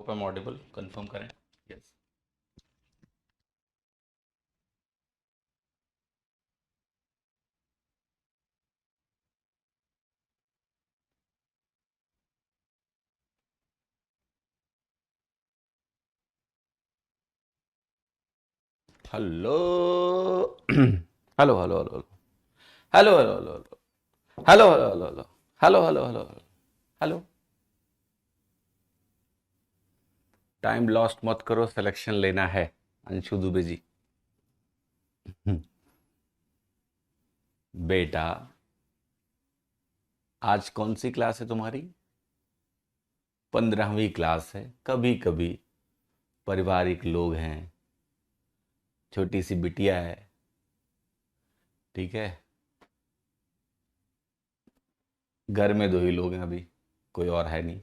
Hope I am audible, confirm करें। Yes. Hello hello hello hello hello hello hello hello hello hello hello hello hello hello hello. Time lost मत करो, selection लेना है। अंशु दुबे जी। बेटा, आज कौन सी क्लास है तुम्हारी? 15वीं क्लास है। कभी कभी पारिवारिक लोग हैं, छोटी सी बिटिया है, ठीक है। घर में 2 ही लोग हैं अभी, कोई और है नहीं।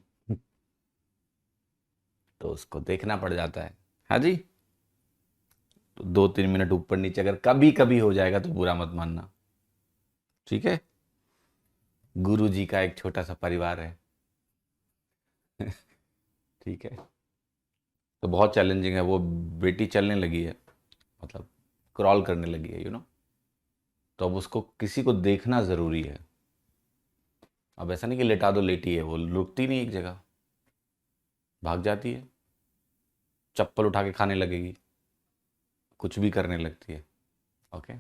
तो उसको देखना पड़ जाता है। हाँ जी। तो 2-3 मिनट ऊपर नीचे अगर कभी कभी हो जाएगा तो बुरा मत मानना, ठीक है। गुरु जी का एक छोटा सा परिवार है। ठीक है। तो बहुत चैलेंजिंग है। वो बेटी चलने लगी है, मतलब क्रॉल करने लगी है, तो अब उसको किसी को देखना ज़रूरी है। अब ऐसा नहीं कि लेटा दो, लेटी है, वो रुकती नहीं एक जगह, भाग जाती है, चप्पल उठा के खाने लगेगी, कुछ भी करने लगती है। ओके।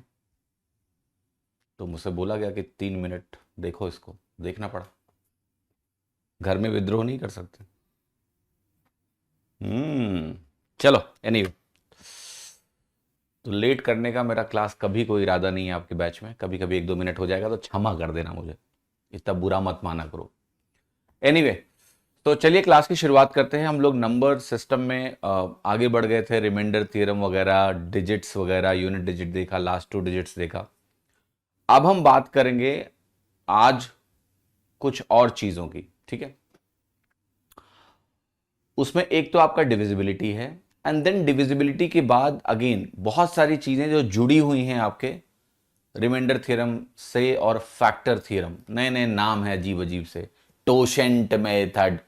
तो मुझसे बोला गया कि 3 मिनट देखो, इसको देखना पड़ा। घर में विद्रोह नहीं कर सकते। चलो, एनीवे। तो लेट करने का मेरा क्लास कभी कोई इरादा नहीं है आपके बैच में। कभी कभी 1-2 मिनट हो जाएगा तो क्षमा कर देना मुझे, इतना बुरा मत माना करो। एनीवे, तो चलिए क्लास की शुरुआत करते हैं। हम लोग नंबर सिस्टम में आगे बढ़ गए थे, रिमाइंडर थ्योरम वगैरह, डिजिट्स वगैरह, यूनिट डिजिट देखा, लास्ट 2 डिजिट्स देखा। अब हम बात करेंगे आज कुछ और चीज़ों की, ठीक है। उसमें एक तो आपका डिविजिबिलिटी है, एंड देन डिविजिबिलिटी के बाद अगेन बहुत सारी चीज़ें जो जुड़ी हुई हैं आपके रिमाइंडर थ्योरम से, और फैक्टर थ्योरम, नए नए नाम है अजीब अजीब से। टोशेंट मेथड,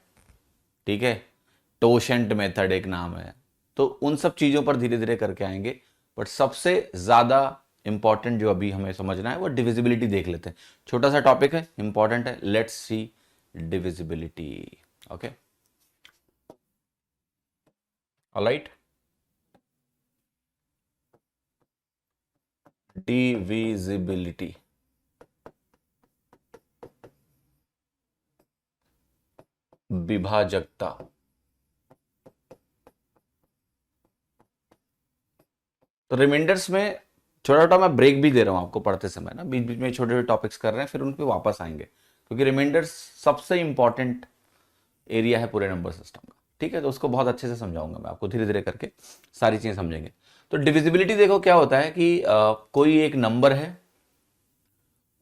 ठीक है, टोशेंट मेथड एक नाम है। तो उन सब चीज़ों पर धीरे धीरे करके आएंगे। बट सबसे ज़्यादा इंपॉर्टेंट जो अभी हमें समझना है वो डिविजिबिलिटी देख लेते हैं। छोटा सा टॉपिक है, इंपॉर्टेंट है। Let's see divisibility. Okay, alright. Divisibility, विभाजकता। तो रिमाइंडर्स में छोटा छोटा मैं ब्रेक भी दे रहा हूं आपको पढ़ते समय ना, बीच बीच में छोटे छोटे टॉपिक्स कर रहे हैं, फिर उन पे वापस आएंगे, क्योंकि रिमाइंडर्स सबसे इंपॉर्टेंट एरिया है पूरे नंबर सिस्टम का, ठीक है। तो उसको बहुत अच्छे से समझाऊंगा मैं आपको, धीरे धीरे करके सारी चीजें समझेंगे। तो डिविजिबिलिटी देखो क्या होता है कि कोई एक नंबर है,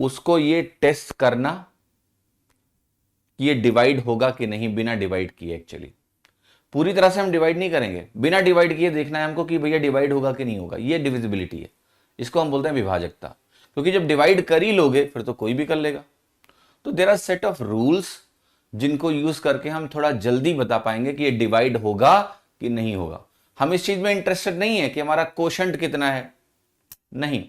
उसको ये टेस्ट करना कि ये डिवाइड होगा कि नहीं बिना डिवाइड किए। एक्चुअली पूरी तरह से हम डिवाइड नहीं करेंगे, बिना डिवाइड किए देखना है हमको कि भैया डिवाइड होगा कि नहीं होगा। ये डिविजिबिलिटी है, इसको हम बोलते हैं विभाजकता। क्योंकि जब डिवाइड कर ही लोगे फिर तो कोई भी कर लेगा। तो there are set of rules जिनको यूज करके हम थोड़ा जल्दी बता पाएंगे कि ये डिवाइड होगा कि नहीं होगा। हम इस चीज में इंटरेस्टेड नहीं है कि हमारा कोशंट कितना है, नहीं।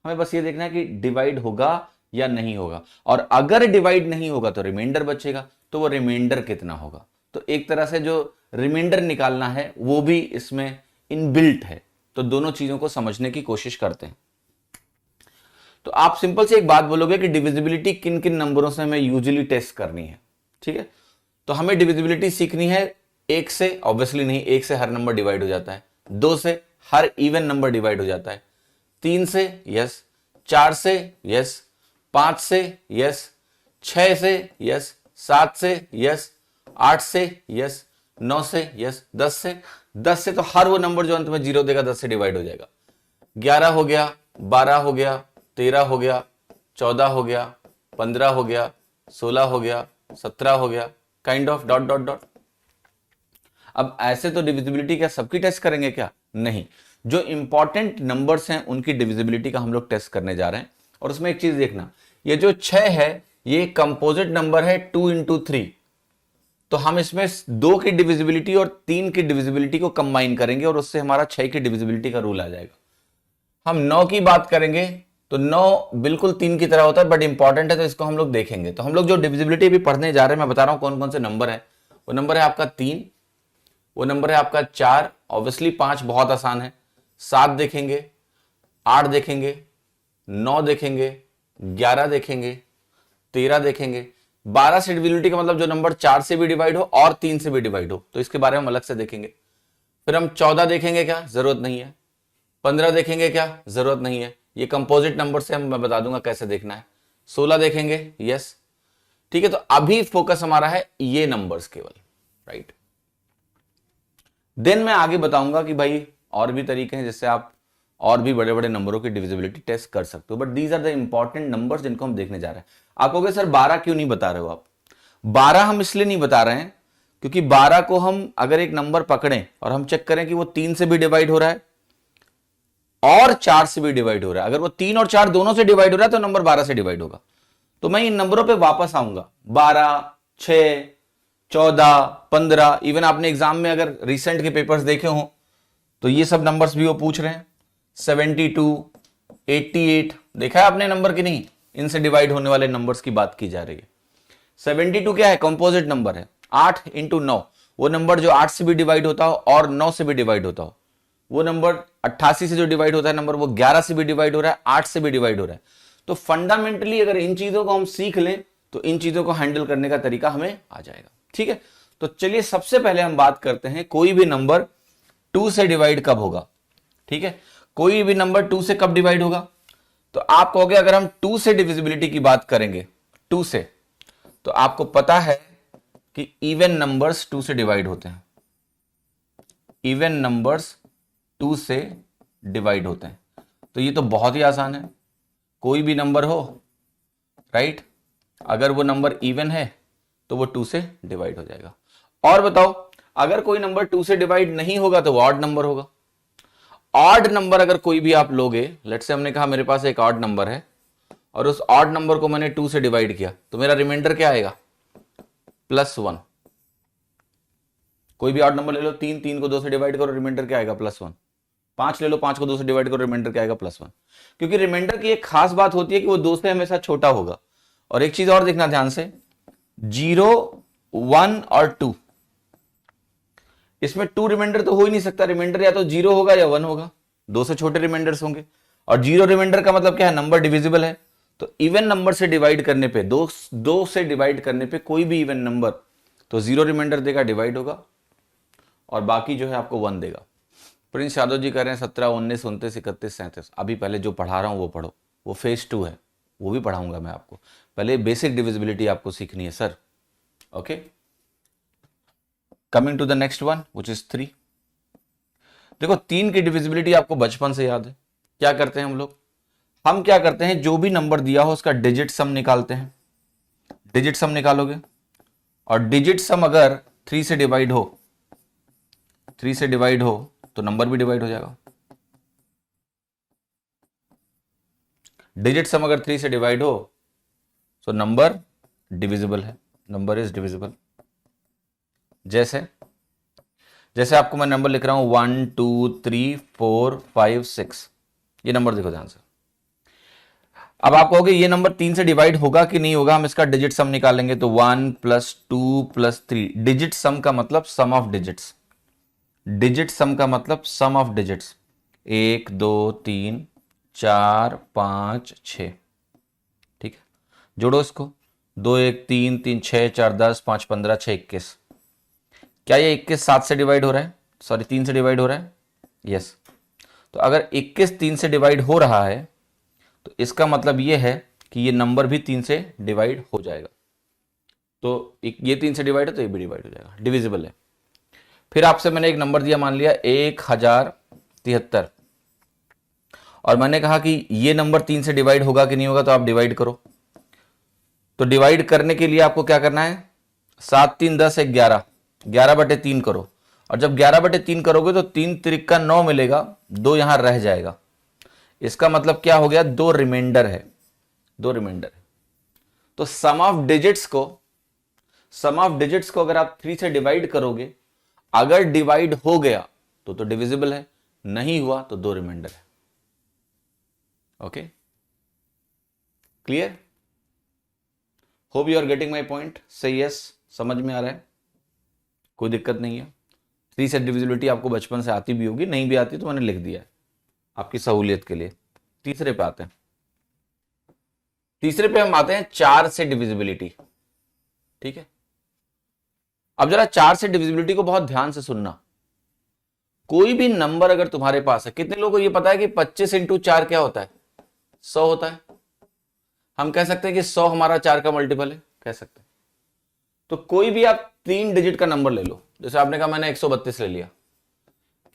हमें बस ये देखना है कि डिवाइड होगा या नहीं होगा, और अगर डिवाइड नहीं होगा तो रिमाइंडर बचेगा, तो वो रिमाइंडर कितना होगा। तो एक तरह से जो रिमाइंडर निकालना है वो भी इसमें इनबिल्ट है। तो दोनों चीजों को समझने की कोशिश करते हैं। तो आप सिंपल से एक बात बोलोगे कि डिविजिबिलिटी किन किन नंबरों से हमें यूजुअली टेस्ट करनी है, ठीक है। तो हमें डिविजिबिलिटी सीखनी है। एक से ऑब्वियसली नहीं, एक से हर नंबर डिवाइड हो जाता है। 2 से हर इवन नंबर डिवाइड हो जाता है। 3 से यस, 4 से यस, 5 से यस, 6 से यस, 7 से यस, 8 से यस, 9 से यस, 10 से तो हर वो नंबर जो अंत में 0 देगा 10 से डिवाइड हो जाएगा। 11 हो गया, 12 हो गया, 13 हो गया, 14 हो गया, 15 हो गया, 16 हो गया, 17 हो गया, kind of dot dot dot. अब ऐसे तो डिविजिबिलिटी क्या सबकी टेस्ट करेंगे क्या? नहीं। जो इंपॉर्टेंट नंबर्स हैं उनकी डिविजिबिलिटी का हम लोग टेस्ट करने जा रहे हैं। और उसमें एक चीज देखना, ये जो 6 है ये कंपोजिट नंबर है 2 into 3। तो हम इसमें 2 की डिविजिबिलिटी और 3 की डिविजिबिलिटी को कंबाइन करेंगे और उससे हमारा 6 की डिविजिबिलिटी का रूल आ जाएगा। हम 9 की बात करेंगे तो 9 बिल्कुल 3 की तरह होता है, बट इंपॉर्टेंट है तो इसको हम लोग देखेंगे। तो हम लोग जो डिविजिबिलिटी भी पढ़ने जा रहे हैं, मैं बता रहा हूं कौन कौन से नंबर है। वो नंबर है आपका 3, वो नंबर है आपका 4, ऑब्वियसली 5 बहुत आसान है, 7 देखेंगे, 8 देखेंगे, 9 देखेंगे, 11 देखेंगे, 13 देखेंगे। 12 से डिविजिबिलिटी का मतलब जो नंबर 4 से भी डिवाइड हो और 3 से भी डिवाइड हो, तो इसके बारे में हम अलग से देखेंगे। फिर हम 14 देखेंगे, क्या जरूरत नहीं है। 15 देखेंगे, क्या जरूरत नहीं है, ये कंपोजिट नंबर से मैं बता दूंगा कैसे देखना है। 16 देखेंगे, यस, ठीक है। तो अभी फोकस हमारा है ये नंबर्स केवल, राइट। देन मैं आगे बताऊंगा कि भाई और भी तरीके हैं जिससे आप और भी बड़े बड़े नंबरों की डिविजिबिलिटी टेस्ट कर सकते हो, but these are the important numbers जिनको हम देखने जा रहे हैं। आप कहोगे सर 12 क्यों नहीं बता रहे हो आप? 12 हम इसलिए नहीं बता रहे हैं क्योंकि 12 को हम अगर एक नंबर पकड़ें और हम चेक करें कि वो 3 से भी डिवाइड हो रहा है और 4 से भी डिवाइड हो रहा है, अगर वो 3 और 4 दोनों से डिवाइड हो रहा है तो नंबर 12 से डिवाइड होगा। तो मैं इन नंबरों पे वापस आऊंगा, 12, 6, 14, 15। इवन आपने एग्जाम में अगर रिसेंट के पेपर्स देखे हो तो ये सब नंबर्स भी वो पूछ रहे हैं। 72, 88 देखा है आपने नंबर की नहीं, इनसे डिवाइड होने वाले नंबर्स की बात की जा रही है। 72 क्या है? कंपोजिट नंबर है। 8 इंटू 9, वो नंबर जो 8 से भी डिवाइड होता हो और 9 से भी डिवाइड होता हो। वो नंबर 88 से जो डिवाइड होता है नंबर, वो 11 से भी डिवाइड हो रहा है, 8 से भी डिवाइड हो रहा है। तो फंडामेंटली अगर इन चीजों को हम सीख लें तो इन चीजों को हैंडल करने का तरीका हमें आ जाएगा, ठीक है। तो चलिए सबसे पहले हम बात करते हैं कोई भी नंबर 2 से डिवाइड कब होगा, ठीक है। कोई भी नंबर 2 से कब डिवाइड होगा? तो आप कहोगे अगर हम 2 से डिविजिबिलिटी की बात करेंगे, 2 से, तो आपको पता है कि इवन नंबर्स 2 से डिवाइड होते हैं। इवन नंबर्स 2 से डिवाइड होते हैं। तो ये तो बहुत ही आसान है, कोई भी नंबर हो, राइट, अगर वो नंबर इवन है तो वो 2 से डिवाइड हो जाएगा। और बताओ, अगर कोई नंबर 2 से डिवाइड नहीं होगा तो वो ऑड नंबर होगा। ऑड नंबर अगर कोई भी आप लोगे, लेट्स से हमने कहा मेरे पास एक ऑड नंबर है और उस ऑड नंबर को मैंने 2 से डिवाइड किया, तो मेरा रिमाइंडर क्या आएगा? +1। कोई भी ऑड नंबर ले लो, 3 को 2 से डिवाइड करो, रिमाइंडर क्या आएगा? +1। 5 ले लो, 5 को 2 से डिवाइड करो, रिमाइंडर क्या आएगा? +1। क्योंकि रिमाइंडर की एक खास बात होती है कि वो 2 से हमेशा छोटा होगा। और एक चीज और देखना ध्यान से, 0, 1 और 2, इसमें 2 रिमाइंडर तो हो ही नहीं सकता। रिमाइंडर या तो 0 होगा या 1 होगा, 2 से छोटे रिमाइंडर्स होंगे। और 0 रिमाइंडर का मतलब क्या है? नंबर डिविजिबल है। तो इवन नंबर से डिवाइड करने पे, 2 से डिवाइड करने पे कोई भी इवन नंबर, तो 0 रिमाइंडर देगा, डिवाइड होगा, और बाकी जो है आपको 1 देगा। प्रिंस यादव जी कह रहे हैं 17, 19, 29, 31, 37। अभी पहले जो पढ़ा रहा हूं वो पढ़ो, वो फेज 2 है, वो भी पढ़ाऊंगा मैं आपको। पहले बेसिक डिविजिबिलिटी आपको सीखनी है sir, okay. Coming to the next one which is 3। देखो 3 की डिविजिबिलिटी आपको बचपन से याद है। क्या करते हैं हम क्या करते हैं, जो भी नंबर दिया हो उसका डिजिट सम निकालते हैं। डिजिट सम निकालोगे और डिजिट सम अगर 3 से डिवाइड हो, 3 से डिवाइड हो तो नंबर भी डिवाइड हो जाएगा। डिजिट सम अगर 3 से डिवाइड हो तो नंबर डिविजिबल है, नंबर इज डिविजिबल। जैसे आपको मैं नंबर लिख रहा हूं 1 2 3 4 5 6, ये नंबर देखो ध्यान से। अब आप कहोगे ये नंबर 3 से डिवाइड होगा कि नहीं होगा, हम इसका डिजिट सम निकालेंगे। तो 1 + 2 + 3, डिजिट सम का मतलब सम ऑफ डिजिट्स। डिजिट सम का मतलब सम ऑफ डिजिट्स, 1 2 3 4 5 6, ठीक है। जोड़ो इसको, 2 1 3 3 6 4 10 5 15 6 21। क्या ये 21 7 से डिवाइड हो रहा है? सॉरी 3 से डिवाइड हो रहा है, यस। तो अगर 21 3 से डिवाइड हो रहा है तो इसका मतलब ये है कि ये नंबर भी 3 से डिवाइड हो जाएगा। तो ये 3 से डिवाइड है तो ये भी डिवाइड हो जाएगा, डिविजिबल है। फिर आपसे मैंने एक नंबर दिया, मान लिया 1073, और मैंने कहा कि ये नंबर 3 से डिवाइड होगा कि नहीं होगा, तो आप डिवाइड करो। तो डिवाइड करने के लिए आपको क्या करना है, 7 3 10 11, 11/3 करो। और जब 11/3 करोगे तो 3 त्रिक 9 मिलेगा, 2 यहां रह जाएगा। इसका मतलब क्या हो गया, 2 रिमाइंडर है, 2 रिमाइंडर है। तो सम ऑफ डिजिट्स को सम ऑफ डिजिट्स को अगर आप 3 से डिवाइड करोगे, अगर डिवाइड हो गया तो डिविजिबल है, नहीं हुआ तो 2 रिमाइंडर है। Okay, clear? Hope you are getting my point. Say yes, समझ में आ रहा है, कोई दिक्कत नहीं है। 3 से डिविजिबिलिटी आपको बचपन से आती भी होगी, नहीं भी आती तो मैंने लिख दिया है आपकी सहूलियत के लिए। तीसरे पे आते हैं। तीसरे पे हम आते हैं 4 से डिविजिबिलिटी। ठीक है, अब जरा 4 से डिविजिबिलिटी को बहुत ध्यान से सुनना। कोई भी नंबर अगर तुम्हारे पास है, कितने लोगों को ये पता है कि 25 इंटू 4 क्या होता है? 100 होता है। हम कह सकते हैं कि 100 हमारा 4 का मल्टीपल है, कह सकते हैं। तो कोई भी आप 3 डिजिट का नंबर ले लो, जैसे आपने कहा मैंने 132 ले लिया,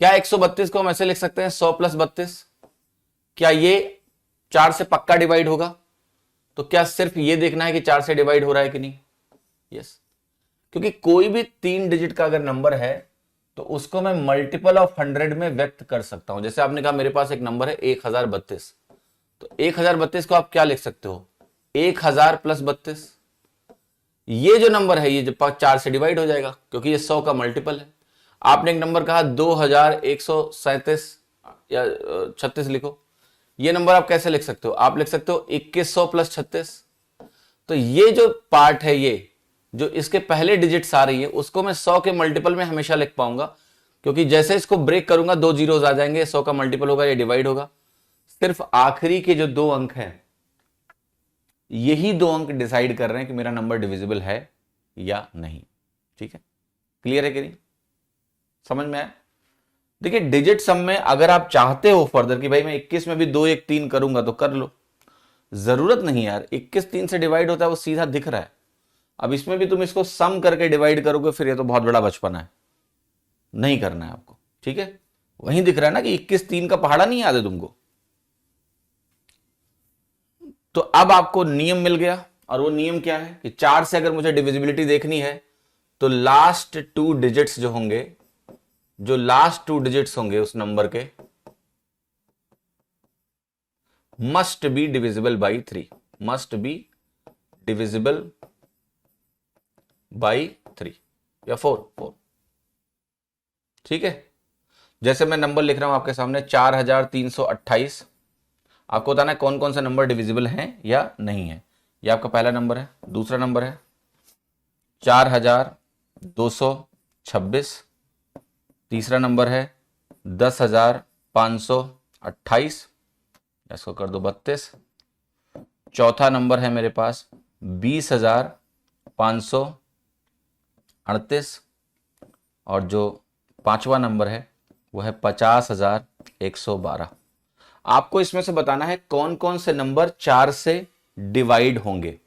क्या 132 को हम ऐसे लिख सकते हैं 100 प्लस 32? क्या ये 4 से पक्का डिवाइड होगा? तो क्या सिर्फ ये देखना है कि 4 से डिवाइड हो रहा है कि नहीं? यस, क्योंकि कोई भी 3 डिजिट का अगर नंबर है तो उसको मैं मल्टीपल ऑफ 100 में व्यक्त कर सकता हूं। जैसे आपने कहा मेरे पास एक नंबर है 1032, तो 1032 को आप क्या लिख सकते हो? 1000 प्लस 32। ये जो नंबर है ये जो 4 से डिवाइड हो जाएगा क्योंकि ये 100 का मल्टीपल है। आपने एक नंबर कहा 2137 या 36 लिखो, ये नंबर आप कैसे लिख सकते हो? आप लिख सकते हो 2100 प्लस 36। तो ये जो पार्ट है, ये जो इसके पहले डिजिट्स आ रही है उसको मैं 100 के मल्टीपल में हमेशा लिख पाऊंगा, क्योंकि जैसे इसको ब्रेक करूंगा 2 जीरोस आ जाएंगे, 100 का मल्टीपल होगा, ये डिवाइड होगा। सिर्फ आखिरी के जो 2 अंक हैं, यही 2 अंक डिसाइड कर रहे हैं कि मेरा नंबर डिविजिबल है या नहीं। ठीक है, क्लियर है कि नहीं? समझ में आया? देखिए, डिजिट सम में अगर आप चाहते हो फर्दर कि भाई मैं 21 में भी 2 1 3 करूंगा तो कर लो, जरूरत नहीं यार। 21 3 से डिवाइड होता है, वो सीधा दिख रहा है। अब इसमें भी तुम इसको सम करके डिवाइड करोगे, फिर ये तो बहुत बड़ा बचपना है, नहीं करना है आपको। ठीक है, वहीं दिख रहा है ना कि 21 3 का पहाड़ा नहीं याद है तुमको। तो अब आपको नियम मिल गया, और वो नियम क्या है कि 4 से अगर मुझे डिविजिबिलिटी देखनी है तो लास्ट 2 डिजिट्स जो होंगे, जो लास्ट 2 डिजिट्स होंगे उस नंबर के, must be divisible by 3, must be divisible by 3 या 4। ठीक है, जैसे मैं नंबर लिख रहा हूं आपके सामने 4328। आपको बताना है कौन कौन से नंबर डिविजिबल हैं या नहीं है। ये आपका पहला नंबर है। दूसरा नंबर है 4226। तीसरा नंबर है 10528, इसको कर दो 32। चौथा नंबर है मेरे पास 20538, और जो 5वां नंबर है वो है 50112। आपको इसमें से बताना है कौन कौन से नंबर 4 से डिवाइड होंगे,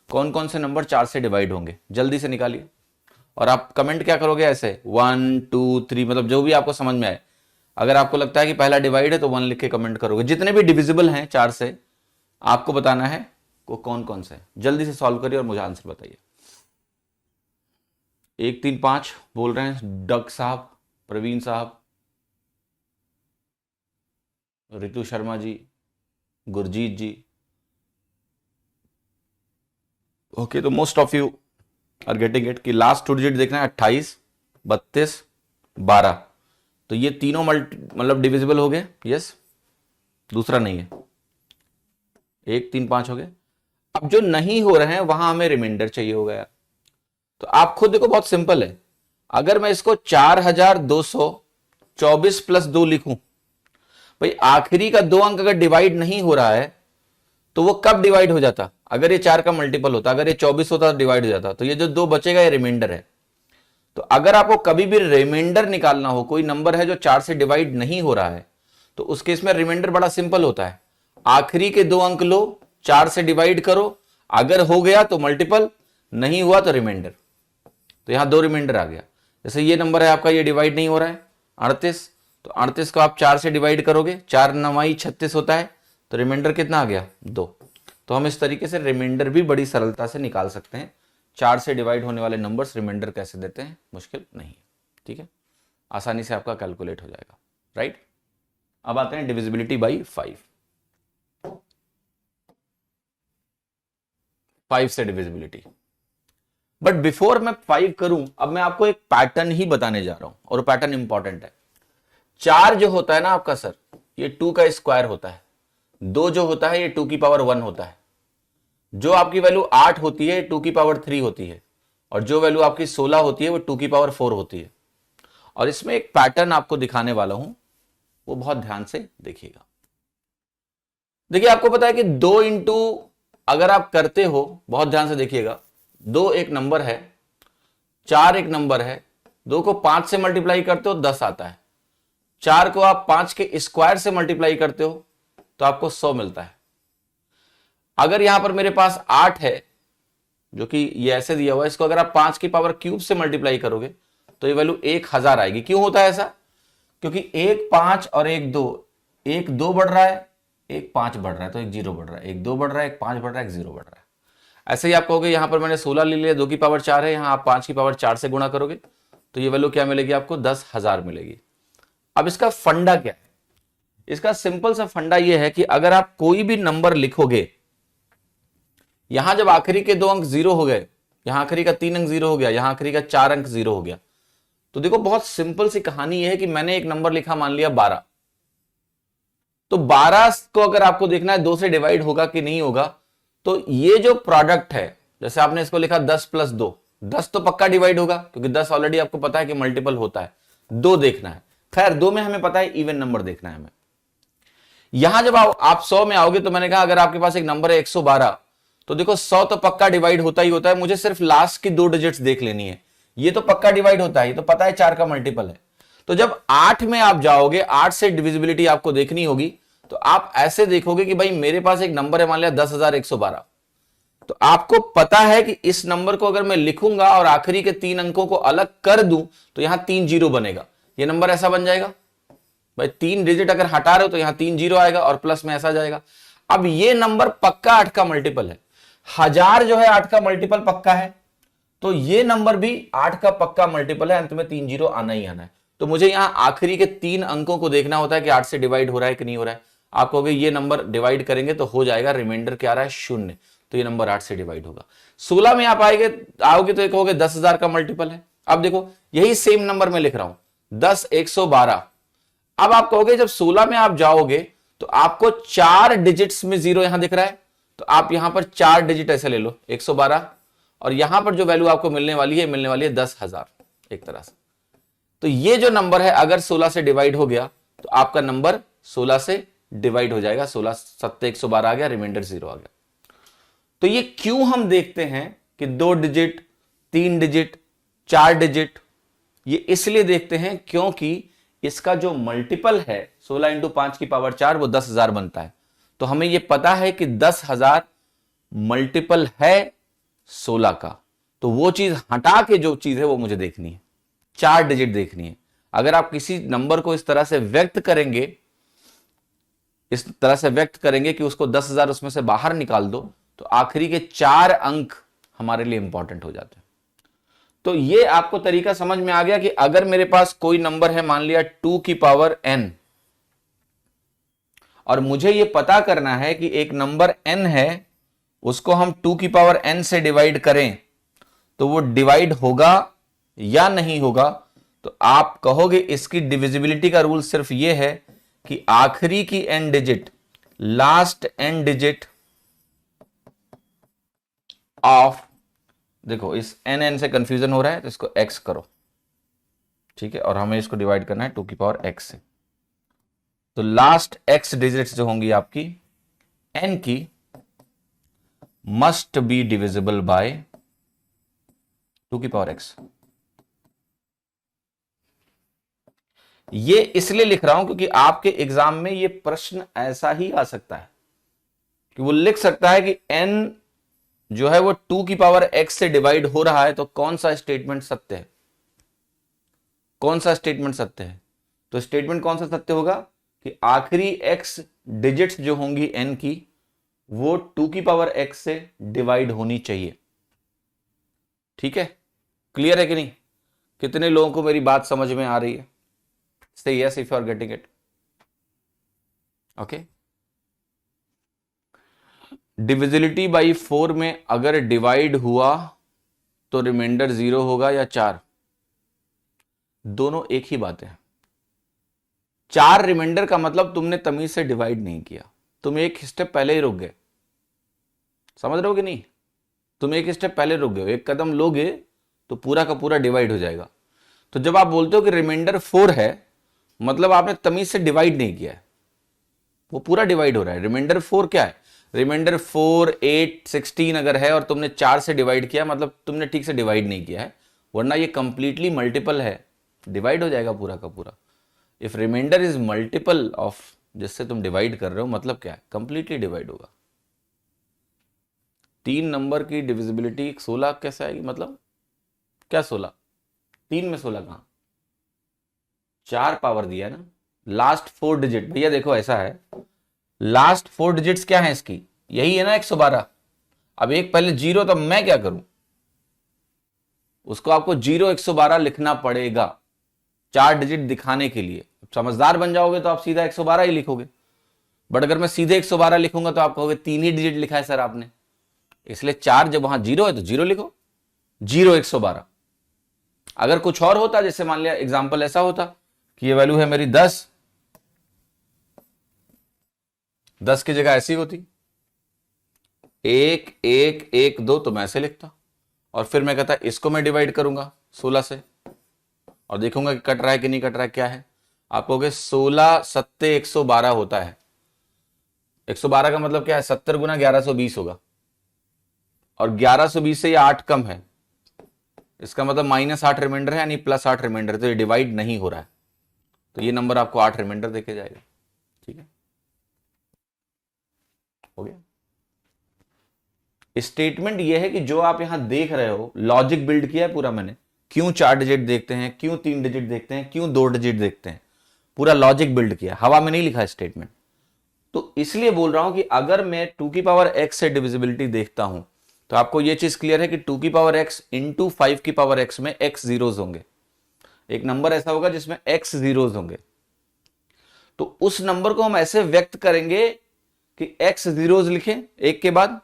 कौन कौन से नंबर 4 से डिवाइड होंगे। जल्दी से निकालिए, और आप कमेंट क्या करोगे ऐसे 1 2 3, मतलब जो भी आपको समझ में आए। अगर आपको लगता है कि पहला डिवाइड है तो 1 लिख के कमेंट करोगे। जितने भी डिविजिबल हैं 4 से, आपको बताना है वो कौन कौन से। जल्दी से सॉल्व करिए और मुझे आंसर बताइए। 1 3 5 बोल रहे हैं डग साहब, प्रवीण साहब, रितु शर्मा जी, गुरजीत जी। ओके, तो most of you are getting it कि लास्ट 2 डिजिट देखना है 28 32 12। तो ये तीनों मतलब डिविजिबल हो गए। यस, दूसरा नहीं है। 1 3 5 हो गए। अब जो नहीं हो रहे हैं वहां हमें रिमाइंडर चाहिए होगा यार। तो आप खुद देखो, बहुत सिंपल है। अगर मैं इसको 4224 प्लस 2 लिखूं, भाई आखिरी का 2 अंक अगर डिवाइड नहीं हो रहा है तो वो कब डिवाइड हो जाता? अगर ये 4 का मल्टीपल होता, अगर ये 24 होता तो डिवाइड हो जाता। तो ये जो 2 बचेगा ये रिमाइंडर है। तो अगर आपको कभी भी रिमाइंडर निकालना हो, कोई नंबर है जो 4 से डिवाइड नहीं हो रहा है, तो उस केस में रिमाइंडर बड़ा सिंपल होता है। आखिरी के 2 अंक लो, 4 से डिवाइड करो, अगर हो गया तो मल्टीपल, नहीं हुआ तो रिमाइंडर। तो यहां 2 रिमाइंडर आ गया। जैसे ये नंबर है आपका, ये डिवाइड नहीं हो रहा है 38, तो 38 को आप 4 से डिवाइड करोगे, 4 9 36 होता है, तो रिमाइंडर कितना आ गया? 2। तो हम इस तरीके से रिमाइंडर भी बड़ी सरलता से निकाल सकते हैं। 4 से डिवाइड होने वाले नंबर्स रिमाइंडर कैसे देते हैं, मुश्किल नहीं है। ठीक है, आसानी से आपका कैलकुलेट हो जाएगा। राइट, अब आते हैं डिविजिबिलिटी बाई 5। 5 से डिविजिबिलिटी, बट बिफोर मैं 5 करूं, अब मैं आपको एक पैटर्न ही बताने जा रहा हूं, और पैटर्न इंपॉर्टेंट है। 4 जो होता है ना आपका सर, ये 2 का स्क्वायर होता है। 2 जो होता है ये 2 की पावर 1 होता है। जो आपकी वैल्यू 8 होती है 2 की पावर 3 होती है, और जो वैल्यू आपकी 16 होती है वो 2 की पावर 4 होती है। और इसमें एक पैटर्न आपको दिखाने वाला हूं, वो बहुत ध्यान से देखिएगा। देखिए आपको पता है कि 2 इंटू अगर आप करते हो, बहुत ध्यान से देखिएगा, 2 एक नंबर है, 4 एक नंबर है, 2 को 5 से मल्टीप्लाई करते हो 10 आता है, 4 को आप 5 के स्क्वायर से मल्टीप्लाई करते हो तो आपको 100 मिलता है। अगर यहां पर मेरे पास 8 है, जो कि ये ऐसे दिया हुआ है, इसको अगर आप 5 की पावर क्यूब से मल्टीप्लाई करोगे तो ये वैल्यू 1000 आएगी। क्यों होता है ऐसा? क्योंकि 1 5 और 1 2, 1 2 बढ़ रहा है, 1 5 बढ़ रहा है, तो 1 0 बढ़ रहा है, 1 2 बढ़ रहा है, 1 5 बढ़ रहा है, 1 0 बढ़ रहा है। ऐसे ही आप कहोगे यहां पर मैंने 16 ले लिया, 2 की पावर 4 है, यहां आप 5 की पावर 4 से गुणा करोगे तो ये वैल्यू क्या मिलेगी आपको? 10,000 मिलेगी। अब इसका फंडा क्या है? इसका सिंपल सा फंडा यह है कि अगर आप कोई भी नंबर लिखोगे, यहां जब आखिरी के 2 अंक 0 हो गए, यहां आखिरी का 3 अंक 0 हो गया, यहां आखिरी का 4 अंक 0 हो गया, तो देखो बहुत सिंपल सी कहानी यह है कि मैंने एक नंबर लिखा, मान लिया 12, तो 12 को अगर आपको देखना है 2 से डिवाइड होगा कि नहीं होगा, तो ये जो प्रोडक्ट है, जैसे आपने इसको लिखा 10 प्लस 2, 10 तो पक्का डिवाइड होगा क्योंकि 10 ऑलरेडी आपको पता है कि मल्टीपल होता है। 2 देखना है, खैर 2 में हमें पता है इवन नंबर देखना है हमें। यहां जब आप 100 में आओगे तो मैंने कहा अगर आपके पास एक नंबर है 112, तो देखो 100 तो पक्का डिवाइड होता ही होता है, मुझे सिर्फ लास्ट की 2 डिजिट्स देख लेनी है। ये तो पक्का डिवाइड होता है, ये तो पता है 4 का मल्टीपल है। तो जब 8 में आप जाओगे, 8 से डिविजिबिलिटी आपको देखनी होगी, तो आप ऐसे देखोगे कि भाई मेरे पास एक नंबर है, मान लिया 10,112, तो आपको पता है कि इस नंबर को अगर मैं लिखूंगा और आखिरी के 3 अंकों को अलग कर दूं तो यहां 3 जीरो बनेगा। यह नंबर ऐसा बन जाएगा भाई, 3 डिजिट अगर हटा रहे हो तो यहां 3 जीरो आएगा और प्लस में ऐसा जाएगा। अब ये नंबर पक्का 8 का मल्टीपल है, 1000 जो है 8 का मल्टीपल पक्का है, तो ये नंबर भी 8 का पक्का मल्टीपल है, अंत में 3 जीरो आना ही आना है। तो मुझे यहां आखिरी के 3 अंकों को देखना होता है कि 8 से डिवाइड हो रहा है कि नहीं हो रहा है। आप कहोगे ये नंबर डिवाइड करेंगे तो हो जाएगा, रिमाइंडर क्या आ रहा है? 0, तो ये नंबर 8 से डिवाइड होगा। 16 में आप आओगे तो कहोगे 10,000 का मल्टीपल है। अब देखो यही सेम नंबर मैं लिख रहा हूं 10 112। अब आप कहोगे जब 16 में आप जाओगे तो आपको 4 डिजिट्स में 0 यहां दिख रहा है, तो आप यहां पर 4 डिजिट ऐसे ले लो 112, और यहां पर जो वैल्यू आपको मिलने वाली है 10,000 एक तरह से। तो ये जो नंबर है अगर 16 से डिवाइड हो गया तो आपका नंबर 16 से डिवाइड हो जाएगा, 16 7 112 आ गया, रिमाइंडर 0 आ गया। तो ये क्यों हम देखते हैं कि 2 डिजिट, 3 डिजिट, 4 डिजिट, ये इसलिए देखते हैं क्योंकि इसका जो मल्टीपल है 16 इंटू 5 की पावर 4 वो 10,000 बनता है। तो हमें ये पता है कि 10,000 मल्टीपल है 16 का, तो वो चीज हटा के जो चीज है वो मुझे देखनी है, 4 डिजिट देखनी है। अगर आप किसी नंबर को इस तरह से व्यक्त करेंगे, इस तरह से व्यक्त करेंगे कि उसको 10,000 उसमें से बाहर निकाल दो, तो आखिरी के 4 अंक हमारे लिए इंपॉर्टेंट हो जाते हैं। तो ये आपको तरीका समझ में आ गया कि अगर मेरे पास कोई नंबर है, मान लिया 2 की पावर n, और मुझे ये पता करना है कि एक नंबर n है, उसको हम 2 की पावर n से डिवाइड करें तो वो डिवाइड होगा या नहीं होगा, तो आप कहोगे इसकी डिविजिबिलिटी का रूल सिर्फ ये है कि आखिरी की n digit, last n digit of, देखो इस n से कंफ्यूजन हो रहा है तो इसको x करो, ठीक है, और हमें इसको डिवाइड करना है 2 की पावर x से। तो लास्ट x डिजिट्स जो होंगी आपकी n की मस्ट बी डिविजिबल बाय 2 की पावर x। ये इसलिए लिख रहा हूं क्योंकि आपके एग्जाम में ये प्रश्न ऐसा ही आ सकता है कि वो लिख सकता है कि n जो है वो 2 की पावर x से डिवाइड हो रहा है, तो कौन सा स्टेटमेंट सत्य है, कौन सा स्टेटमेंट सत्य है? तो स्टेटमेंट कौन सा सत्य होगा कि आखिरी x डिजिट्स जो होंगी n की वो 2 की पावर x से डिवाइड होनी चाहिए। ठीक है, क्लियर है कि नहीं? कितने लोगों को मेरी बात समझ में आ रही है? Say yes if you are getting it. Okay. Divisibility by 4 में अगर डिवाइड हुआ तो रिमाइंडर 0 होगा या 4? दोनों एक ही बात है। 4 रिमाइंडर का मतलब तुमने तमीज से डिवाइड नहीं किया, तुम एक स्टेप पहले ही रुक गए। समझ रहे हो कि नहीं? तुम एक स्टेप पहले रुक गए, एक कदम लोगे तो पूरा का पूरा डिवाइड हो जाएगा। तो जब आप बोलते हो कि रिमाइंडर 4 है, मतलब आपने तमीज से डिवाइड नहीं किया है, वो पूरा डिवाइड हो रहा है। रिमाइंडर 4 क्या है? रिमाइंडर 4, 8, 16 अगर है और तुमने 4 से डिवाइड किया, मतलब तुमने ठीक से डिवाइड नहीं किया है, वरना ये कंप्लीटली मल्टीपल है, डिवाइड हो जाएगा पूरा का पूरा। If reminder is multiple of जिससे तुम डिवाइड कर रहे हो, मतलब क्या है? कंप्लीटली डिवाइड होगा। 3 नंबर की डिविजिबिलिटी 16 कैसे आएगी? मतलब क्या 16? 3 में 16 कहां? 4 पावर दिया है ना, लास्ट 4 डिजिट। भैया देखो ऐसा है, लास्ट 4 डिजिट्स क्या है इसकी? यही है ना 112। अब एक पहले 0, तो मैं क्या करूं? उसको आपको 0 112 लिखना पड़ेगा 4 डिजिट दिखाने के लिए। समझदार बन जाओगे तो आप सीधा 112 ही लिखोगे, बट अगर मैं सीधे 112 लिखूंगा तो आप कहोगे 3 ही डिजिट लिखा है सर आपने। इसलिए 4 जब वहां 0 है तो 0 लिखो, 0 112। अगर कुछ और होता, जैसे मान लिया एग्जांपल ऐसा होता कि ये वैल्यू है मेरी 10, 10 की जगह ऐसी होती 1 1 1 2, तो मैं ऐसे लिखता और फिर मैं कहता इसको मैं डिवाइड करूंगा 16 से और देखूंगा कि कट रहा है कि नहीं कट रहा है। क्या है? आप कहोगे 16 सत्ते 112 होता है। 112 का मतलब क्या है? 70 गुना 1120 होगा, और 1120 से ये 8 कम है, इसका मतलब -8 रिमाइंडर है, यानी +8 रिमाइंडर, तो ये डिवाइड नहीं हो रहा है, तो ये नंबर आपको 8 रिमाइंडर देके जाएगा। ठीक है, हो गया। स्टेटमेंट ये है कि जो आप यहां देख रहे हो, लॉजिक बिल्ड किया है पूरा मैंने। क्यों 4 डिजिट देखते हैं, क्यों 3 डिजिट देखते हैं, क्यों 2 डिजिट देखते हैं, पूरा लॉजिक बिल्ड किया, हवा में नहीं लिखा स्टेटमेंट। तो इसलिए बोल रहा हूं कि अगर मैं 2 की पावर x से डिविजिबिलिटी देखता हूं, तो आपको यह चीज क्लियर है कि 2 की पावर x इंटू 5 की पावर x में x जीरोज होंगे। एक नंबर ऐसा होगा जिसमें x जीरोज होंगे, तो उस नंबर को हम ऐसे व्यक्त करेंगे कि x जीरोज लिखें एक के बाद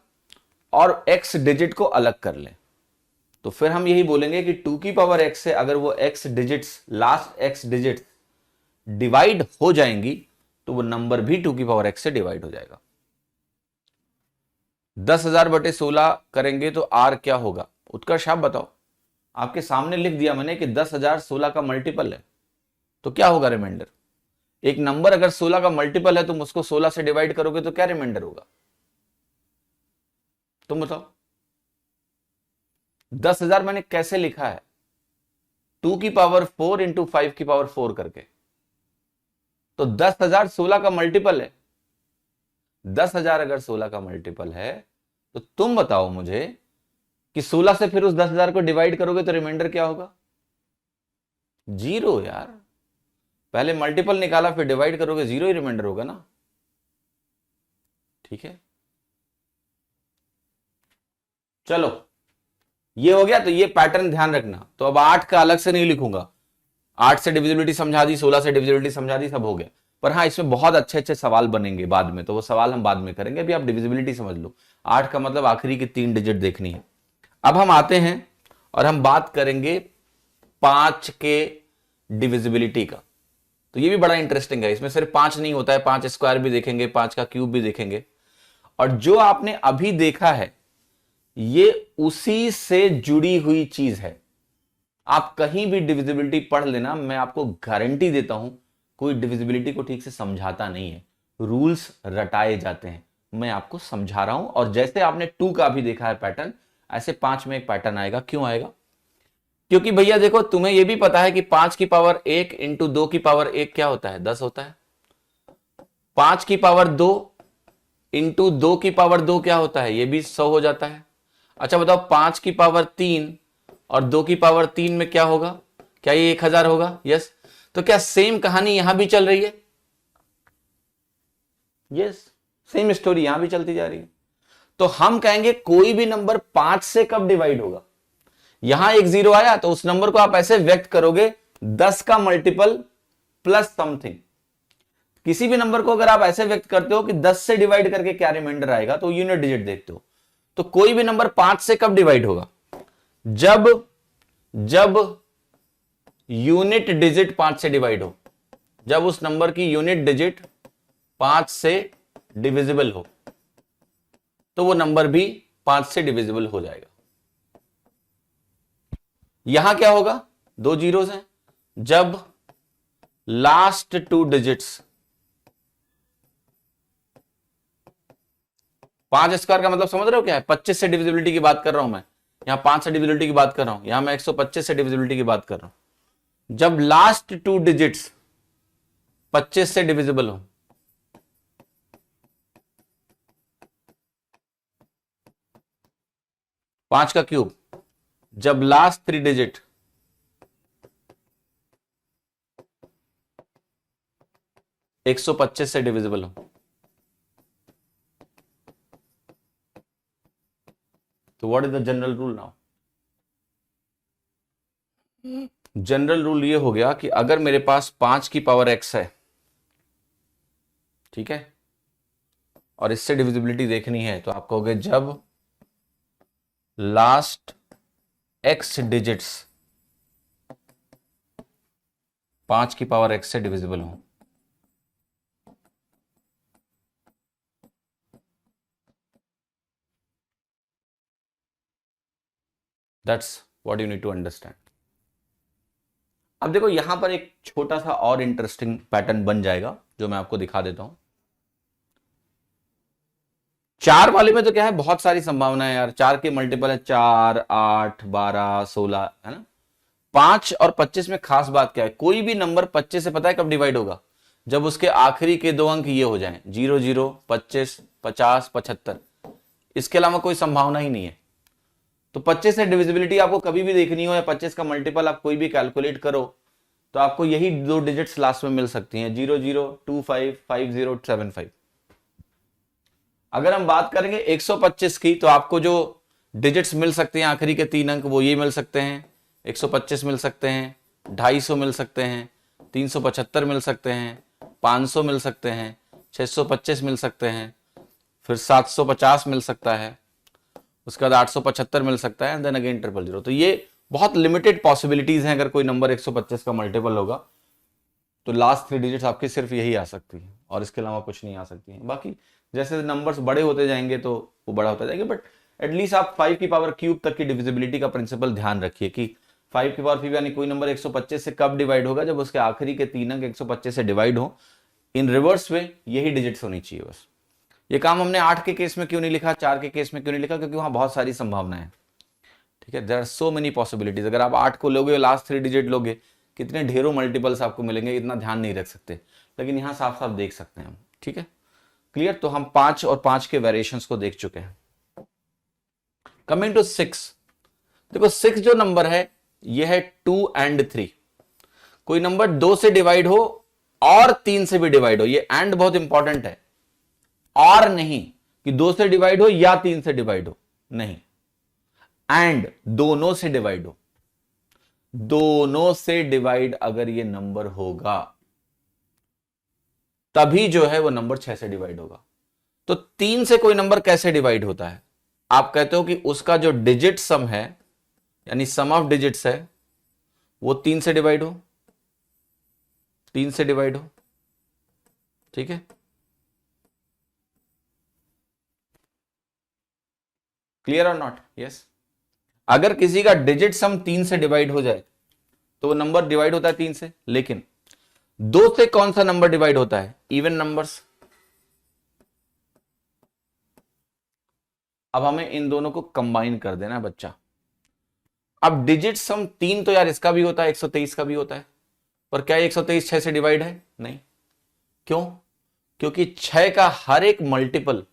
और x डिजिट को अलग कर लें। तो फिर हम यही बोलेंगे कि 2 की पावर x से अगर वो x digits, last x digits divide हो जाएंगी, तो वो नंबर भी 2 की पावर x से डिवाइड हो जाएगा। 10,000 बटे 16 करेंगे तो r क्या होगा? उत्कर्ष आप बताओ। आपके सामने लिख दिया मैंने कि 10,000 16 का मल्टीपल है, तो क्या होगा रिमाइंडर? एक नंबर अगर 16 का मल्टीपल है, तुम उसको 16 से डिवाइड करोगे तो क्या रिमाइंडर होगा? तुम बताओ। 10,000 मैंने कैसे लिखा है? 2 की पावर 4 इंटू 5 की पावर 4 करके, तो 10,000 16 का मल्टीपल है। 10,000 अगर 16 का मल्टीपल है, तो तुम बताओ मुझे कि 16 से फिर उस 10,000 को डिवाइड करोगे तो रिमाइंडर क्या होगा? 0 यार। पहले मल्टीपल निकाला फिर डिवाइड करोगे, 0 ही रिमाइंडर होगा ना। ठीक है, चलो ये हो गया। तो ये पैटर्न ध्यान रखना। तो अब 8 का अलग से नहीं लिखूंगा, 8 से डिविजिबिलिटी समझा दी, 16 से डिविजिबिलिटी समझा दी, सब हो गया। पर हाँ, इसमें बहुत अच्छे अच्छे सवाल बनेंगे बाद में, तो वो सवाल हम बाद में करेंगे। अभी आप डिविजिबिलिटी समझ लो। 8 का मतलब आखिरी की 3 डिजिट देखनी है। अब हम आते हैं और हम बात करेंगे 5 के डिविजिबिलिटी का। तो ये भी बड़ा इंटरेस्टिंग है। इसमें सिर्फ 5 नहीं होता है, 5 स्क्वायर भी देखेंगे, 5 का क्यूब भी देखेंगे। और जो आपने अभी देखा है, ये उसी से जुड़ी हुई चीज है। आप कहीं भी डिविजिबिलिटी पढ़ लेना, मैं आपको गारंटी देता हूं, कोई डिविजिबिलिटी को ठीक से समझाता नहीं है, रूल्स रटाए जाते हैं। मैं आपको समझा रहा हूं। और जैसे आपने 2 का भी देखा है पैटर्न, ऐसे 5 में एक पैटर्न आएगा। क्यों आएगा? क्योंकि भैया देखो, तुम्हें यह भी पता है कि 5 की पावर 1 इंटू 2 की पावर 1 क्या होता है? 10 होता है। 5 की पावर 2 इंटू 2 की पावर 2 क्या होता है? यह भी 100 हो जाता है। अच्छा बताओ, 5 की पावर 3 और 2 की पावर 3 में क्या होगा? क्या ये 1000 होगा? यस। तो क्या सेम कहानी यहां भी चल रही है? यस, सेम स्टोरी यहां भी चलती जा रही है। तो हम कहेंगे कोई भी नंबर 5 से कब डिवाइड होगा? यहां एक 0 आया तो उस नंबर को आप ऐसे व्यक्त करोगे 10 का मल्टीपल प्लस समथिंग। किसी भी नंबर को अगर आप ऐसे व्यक्त करते हो कि 10 से डिवाइड करके क्या रिमाइंडर आएगा, तो यूनिट डिजिट देखते हो। तो कोई भी नंबर 5 से कब डिवाइड होगा? जब जब यूनिट डिजिट 5 से डिवाइड हो, जब उस नंबर की यूनिट डिजिट 5 से डिविजिबल हो, तो वो नंबर भी 5 से डिविजिबल हो जाएगा। यहां क्या होगा, 2 जीरोस हैं, जब लास्ट 2 डिजिट्स, 5 स्क्वायर का मतलब समझ रहे हो क्या है, 25 से डिविजिबिलिटी की बात कर रहा हूं मैं, यहां 5 से डिविजिबिलिटी की बात कर रहा हूं, यहां मैं 125 से डिविजिबिलिटी की बात कर रहा हूं। जब लास्ट 2 डिजिट्स 25 से डिविजिबल हो, पांच का क्यूब, जब लास्ट 3 डिजिट 125 से डिविजिबल हो, तो what is the general rule now? General rule ये हो गया कि अगर मेरे पास 5 की पावर x है, ठीक है, और इससे डिविजिबिलिटी देखनी है, तो आप कहोगे जब लास्ट x डिजिट्स 5 की पावर x से डिविजिबल हो, that's what you need to understand. अब देखो यहां पर एक छोटा सा और इंटरेस्टिंग पैटर्न बन जाएगा जो मैं आपको दिखा देता हूं। 4 वाले में तो क्या है, बहुत सारी संभावनाएं यार, 4 के मल्टीपल है 4, 8, 12, 16, है ना। 5 और 25 में खास बात क्या है, कोई भी नंबर 25 से पता है कब डिवाइड होगा, जब उसके आखिरी के 2 अंक ये हो जाएं 0, 0, 25, 50, 75, इसके अलावा कोई संभावना ही नहीं है। तो 25 से डिविजिबिलिटी आपको कभी भी देखनी हो, या 25 का मल्टीपल आप कोई भी कैलकुलेट करो, तो आपको यही 2 डिजिट्स लास्ट में मिल सकती हैं, 0, 0, 2, 5, 5, 0, 7, 5। अगर हम बात करेंगे 125 की, तो आपको जो डिजिट्स मिल सकते हैं आखिरी के 3 अंक, वो ये मिल सकते हैं, 125 मिल सकते हैं, 250 मिल सकते हैं, 375 मिल सकते हैं, 500 मिल सकते हैं, 625 मिल सकते हैं, फिर 750 मिल सकता है, उसके बाद 875 मिल सकता है, देन अगेन 000। तो ये बहुत लिमिटेड पॉसिबिलिटीज हैं। अगर कोई नंबर 125 का मल्टीपल होगा तो लास्ट 3 डिजिट्स आपकी सिर्फ यही आ सकती है, और इसके अलावा कुछ नहीं आ सकती है। बाकी जैसे नंबर्स बड़े होते जाएंगे तो वो बड़ा होता जाएगा, बट एटलीस्ट आप 5 की पावर क्यूब तक की डिविजिबिलिटी का प्रिंसिपल ध्यान रखिए कि 5 की पावर 5 यानी कोई नंबर 125 से कब डिवाइड होगा, जब उसके आखिरी के 3 अंक 125 से डिवाइड हो। इन रिवर्स में यही डिजिट्स होनी चाहिए बस। ये काम हमने 8 के केस में क्यों नहीं लिखा, 4 के केस में क्यों नहीं लिखा, क्योंकि वहां बहुत सारी संभावनाएं हैं, ठीक है। There are so many possibilities. अगर आप 8 को लोगे, लास्ट 3 डिजिट लोगे, कितने ढेरों मल्टीपल्स आपको मिलेंगे, इतना ध्यान नहीं रख सकते, लेकिन यहां साफ साफ देख सकते हैं हम, ठीक है, क्लियर। तो हम 5 और 5 के वेरिएशंस को देख चुके हैं। कमिंग टू 6, देखो 6 जो नंबर है ये है 2 and 3। कोई नंबर 2 से डिवाइड हो और 3 से भी डिवाइड हो, ये एंड बहुत इंपॉर्टेंट है, और नहीं कि 2 से डिवाइड हो या 3 से डिवाइड हो, नहीं, एंड दोनों से डिवाइड हो। दोनों से डिवाइड अगर ये नंबर होगा तभी जो है वो नंबर 6 से डिवाइड होगा। तो 3 से कोई नंबर कैसे डिवाइड होता है, आप कहते हो कि उसका जो डिजिट सम है, यानी सम ऑफ डिजिट्स है, वो 3 से डिवाइड हो, 3 से डिवाइड हो, ठीक है, क्लियर और नॉट? यस। अगर किसी का डिजिट सम 3 से डिवाइड हो जाए तो वो नंबर डिवाइड होता है 3 से, लेकिन 2 से कौन सा नंबर डिवाइड होता है, इवन नंबर्स। अब हमें इन दोनों को कंबाइन कर देना है बच्चा। अब डिजिट सम 3 तो यार इसका भी होता है, 123 का भी होता है, पर क्या 123 6 से डिवाइड है? नहीं। क्यों? क्योंकि 6 का हर एक मल्टीपल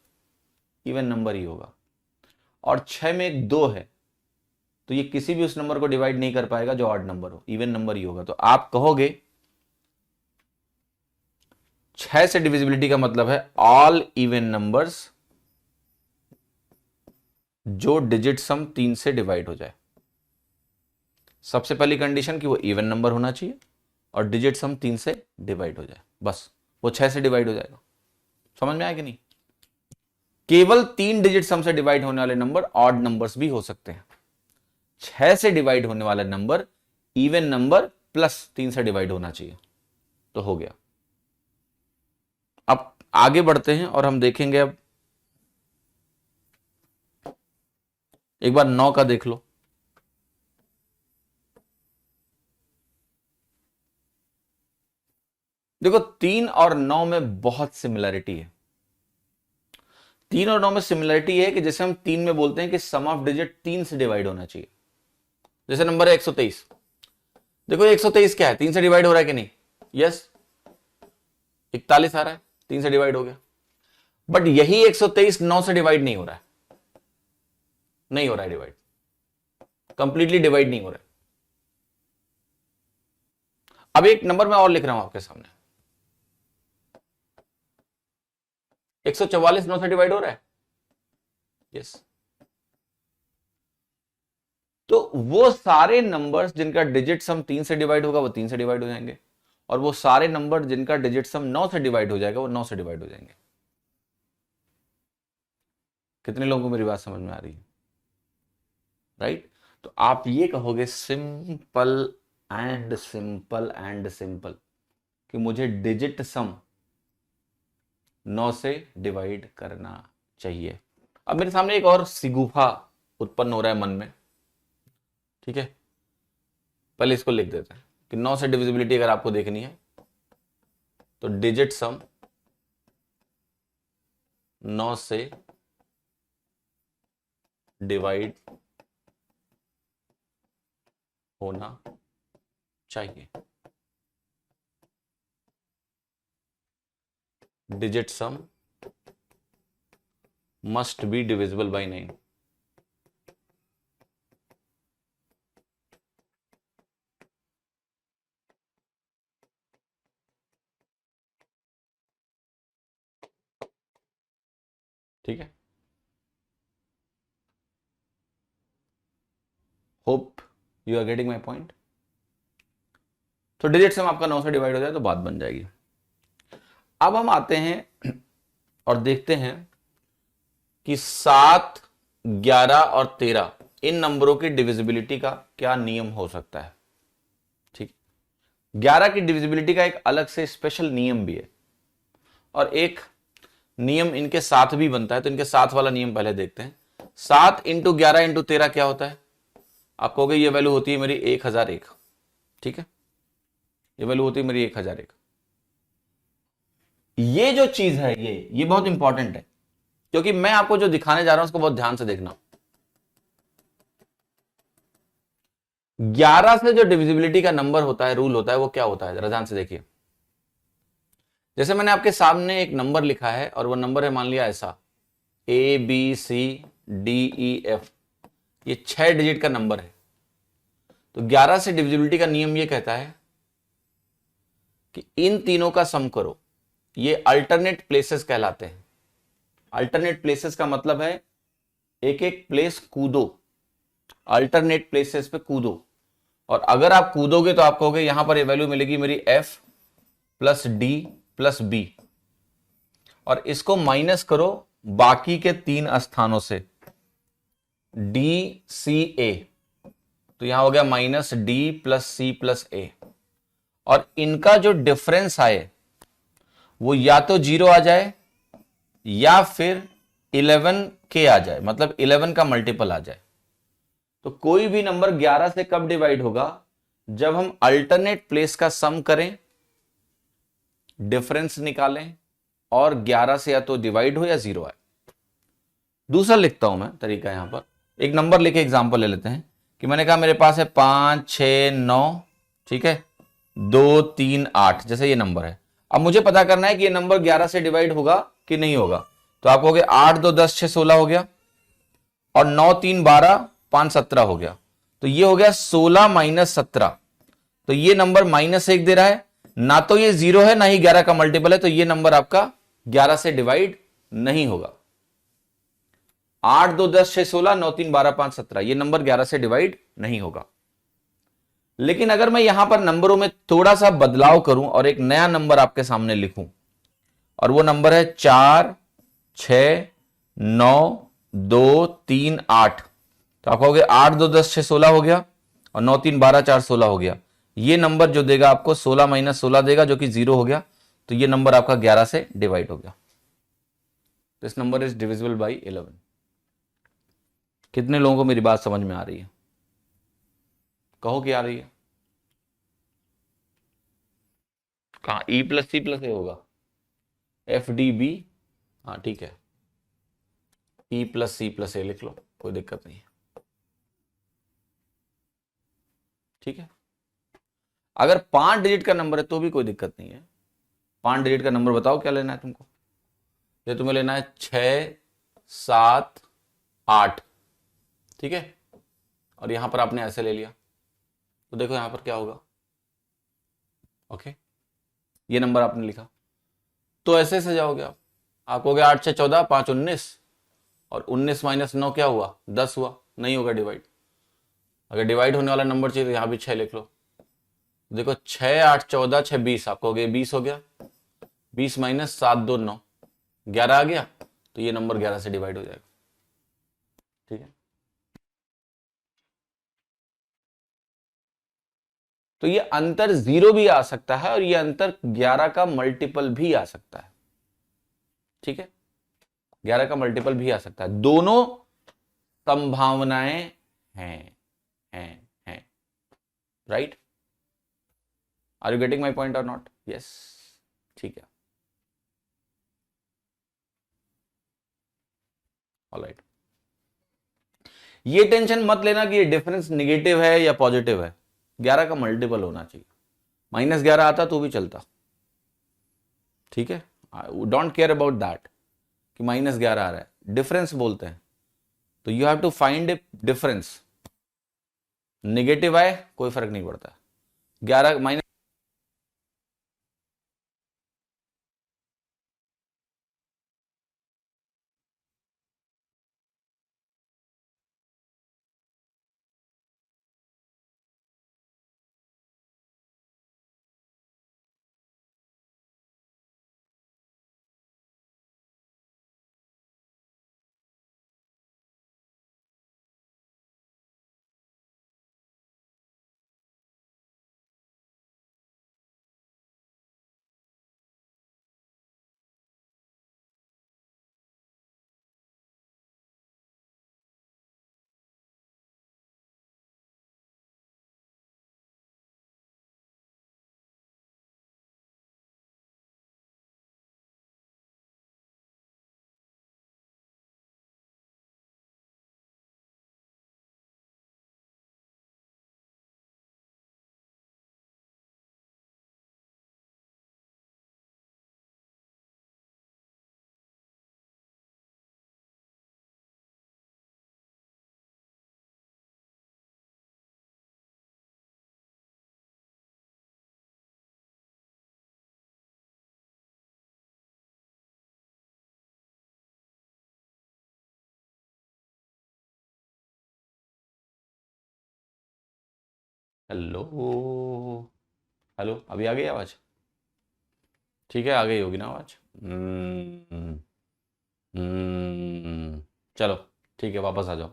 इवन नंबर ही होगा, और 6 में एक 2 है, तो ये किसी भी उस नंबर को डिवाइड नहीं कर पाएगा जो ऑड नंबर हो, इवन नंबर ही होगा। तो आप कहोगे 6 से डिविजिबिलिटी का मतलब है ऑल इवन नंबर्स जो डिजिट सम 3 से डिवाइड हो जाए। सबसे पहली कंडीशन कि वो इवन नंबर होना चाहिए और डिजिट सम 3 से डिवाइड हो जाए, बस वो 6 से डिवाइड हो जाएगा। समझ में आया कि नहीं? केवल 3 डिजिट सम से डिवाइड होने वाले नंबर ऑड नंबर्स भी हो सकते हैं। 6 से डिवाइड होने वाला नंबर इवन नंबर प्लस 3 से डिवाइड होना चाहिए, तो हो गया। अब आगे बढ़ते हैं और हम देखेंगे, अब एक बार 9 का देख लो। देखो 3 और 9 में बहुत सिमिलरिटी है। 3 और 9 में सिमिलरिटी है कि जैसे हम 3 में बोलते हैं कि सम ऑफ डिजिट 3 से डिवाइड होना चाहिए। जैसे नंबर है 123, देखो 123 क्या है, 3 से डिवाइड हो रहा है कि नहीं? यस, 41 आ रहा है, 3 से डिवाइड हो गया। बट यही 123 9 से डिवाइड नहीं हो रहा है, नहीं हो रहा है डिवाइड, कंप्लीटली डिवाइड नहीं हो रहा है। अब एक नंबर मैं और लिख रहा हूं आपके सामने, 144 9 से डिवाइड हो रहा है। यस, तो वो सारे नंबर्स जिनका डिजिट सम 3 से डिवाइड होगा वो 3 से डिवाइड हो जाएंगे, और वो सारे नंबर जिनका डिजिट सम 9 से डिवाइड हो जाएगा वो 9 से डिवाइड हो जाएंगे। कितने लोगों को मेरी बात समझ में आ रही है? राइट? तो आप ये कहोगे simple and simple and simple कि मुझे डिजिट सम 9 से डिवाइड करना चाहिए। अब मेरे सामने एक और सिगुफा उत्पन्न हो रहा है मन में, ठीक है? पहले इसको लिख देते हैं कि 9 से डिविजिबिलिटी अगर आपको देखनी है तो डिजिट सम 9 से डिवाइड होना चाहिए। Digit sum must be divisible by 9। ठीक है, hope you are getting my point. तो डिजिट सम आपका 9 से डिवाइड हो जाए तो बात बन जाएगी। अब हम आते हैं और देखते हैं कि 7, 11 और 13 इन नंबरों की डिविजिबिलिटी का क्या नियम हो सकता है। ठीक, 11 की डिविजिबिलिटी का एक अलग से स्पेशल नियम भी है, और एक नियम इनके साथ भी बनता है। तो इनके साथ वाला नियम पहले देखते हैं। 7 इंटू 11 इंटू 13 क्या होता है? आप कहोगे ये वैल्यू होती है मेरी 1001। ठीक है, ये वैल्यू होती है मेरी 1001। ये जो चीज है ये बहुत इंपॉर्टेंट है, क्योंकि मैं आपको जो दिखाने जा रहा हूं उसको बहुत ध्यान से देखना। 11 से जो डिविजिबिलिटी का नंबर होता है, रूल होता है, वो क्या होता है? जरा ध्यान से देखिए। जैसे मैंने आपके सामने एक नंबर लिखा है और वो नंबर है मान लिया ऐसा ABCDEF, ये 6 डिजिट का नंबर है। तो 11 से डिविजिबिलिटी का नियम ये कहता है कि इन तीनों का सम करो। ये अल्टरनेट प्लेसेस कहलाते हैं। अल्टरनेट प्लेसेस का मतलब है एक एक प्लेस कूदो, अल्टरनेट प्लेसेस पे कूदो। और अगर आप कूदोगे तो आप कहोगे यहां पर ये वैल्यू मिलेगी मेरी F plus D plus B, और इसको माइनस करो बाकी के 3 स्थानों से DCA, तो यहां हो गया minus D plus C plus A, और इनका जो डिफरेंस आए वो या तो 0 आ जाए या फिर 11 के आ जाए, मतलब 11 का मल्टीपल आ जाए। तो कोई भी नंबर 11 से कब डिवाइड होगा? जब हम अल्टरनेट प्लेस का सम करें, डिफरेंस निकालें, और 11 से या तो डिवाइड हो या 0 आए। दूसरा लिखता हूं मैं तरीका, यहां पर एक नंबर लेके एग्जांपल ले लेते हैं कि मैंने कहा मेरे पास है 5 6 9, ठीक है, 2 3 8, जैसे ये नंबर है। अब मुझे पता करना है कि ये नंबर 11 से डिवाइड होगा कि नहीं होगा। तो आप कहोगे 8 2 10 6 16 हो गया, और 9 3 12 5 17 हो गया। तो ये हो गया 16 माइनस 17। तो ये नंबर -1 दे रहा है, ना तो ये 0 है ना ही 11 का मल्टीपल है, तो ये नंबर आपका 11 से डिवाइड नहीं होगा। 8 2 10 6 16, 9 3 12 5 17, ये नंबर 11 से डिवाइड नहीं होगा। लेकिन अगर मैं यहां पर नंबरों में थोड़ा सा बदलाव करूं और एक नया नंबर आपके सामने लिखूं, और वो नंबर है 4 6 9 2 3 8, तो आप कहोगे 8 2 10 6 16 हो गया और 9 3 12 4 16 हो गया। ये नंबर जो देगा आपको 16 माइनस 16 देगा जो कि 0 हो गया। तो ये नंबर आपका 11 से डिवाइड हो गया। This number is divisible by 11। कितने लोगों को मेरी बात समझ में आ रही है? कहो कि आ रही है। कहां ई प्लस सी प्लस ए होगा? एफ डी बी, हाँ ठीक है, ई प्लस सी प्लस ए लिख लो, कोई दिक्कत नहीं है। ठीक है, अगर 5 डिजिट का नंबर है तो भी कोई दिक्कत नहीं है। 5 डिजिट का नंबर बताओ क्या लेना है तुमको? ये तुम्हें लेना है 6 7 8, ठीक है। और यहां पर आपने ऐसे ले लिया तो देखो यहां पर क्या होगा। ओके, ये नंबर आपने लिखा तो ऐसे सजाओगे आप कहोगे 8 6 14 5 19 और 19 माइनस 9 क्या हुआ? 10 हुआ। नहीं होगा डिवाइड। अगर डिवाइड होने वाला नंबर चाहिए तो यहां भी 6 लिख लो। देखो 6 8 14 6 20, आप कहोगे 20 हो गया। 20 माइनस 7 2 9, 11 आ गया। तो ये नंबर 11 से डिवाइड हो जाएगा। ठीक है, तो ये अंतर 0 भी आ सकता है और ये अंतर 11 का मल्टीपल भी आ सकता है। ठीक है, 11 का मल्टीपल भी आ सकता है। दोनों संभावनाएं हैं। Right? Are you getting my point और नॉट? यस, ठीक है, ऑलराइट। ये टेंशन मत लेना कि ये डिफरेंस निगेटिव है या पॉजिटिव है। 11 का मल्टीपल होना चाहिए। -11 आता तो भी चलता। ठीक है, डोंट केयर अबाउट दैट कि -11 आ रहा है, डिफरेंस बोलते हैं। तो you have to find a difference. Negative आए कोई फर्क नहीं पड़ता। 11 माइनस, हेलो हेलो, अभी आ गई आवाज? ठीक है, आ गई होगी ना आवाज? चलो ठीक है, वापस आ जाओ।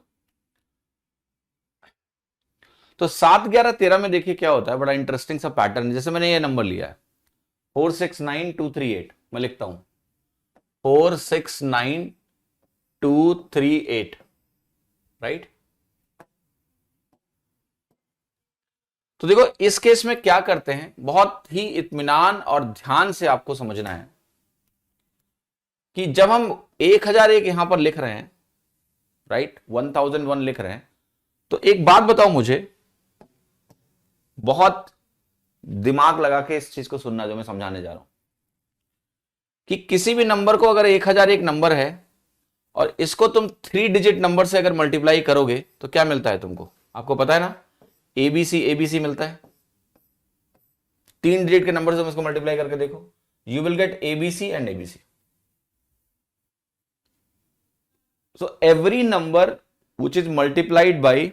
तो 7 11 13 में देखिए क्या होता है, बड़ा इंटरेस्टिंग सा पैटर्न है। जैसे मैंने ये नंबर लिया है 469238, मैं लिखता हूं 469238, राइट? तो देखो इस केस में क्या करते हैं, बहुत ही इत्मीनान और ध्यान से आपको समझना है कि जब हम 1001 यहां पर लिख रहे हैं, राइट, 1001 लिख रहे हैं, तो एक बात बताओ मुझे, बहुत दिमाग लगा के इस चीज को सुनना जो मैं समझाने जा रहा हूं, कि किसी भी नंबर को अगर 1001 नंबर है और इसको तुम 3 डिजिट नंबर से अगर मल्टीप्लाई करोगे तो क्या मिलता है तुमको? आपको पता है ना, एबीसी एबीसी मिलता है। 3 डिजिट के नंबर से तुम इसको मल्टीप्लाई करके देखो, you will get ABC and ABC. So every number which is multiplied by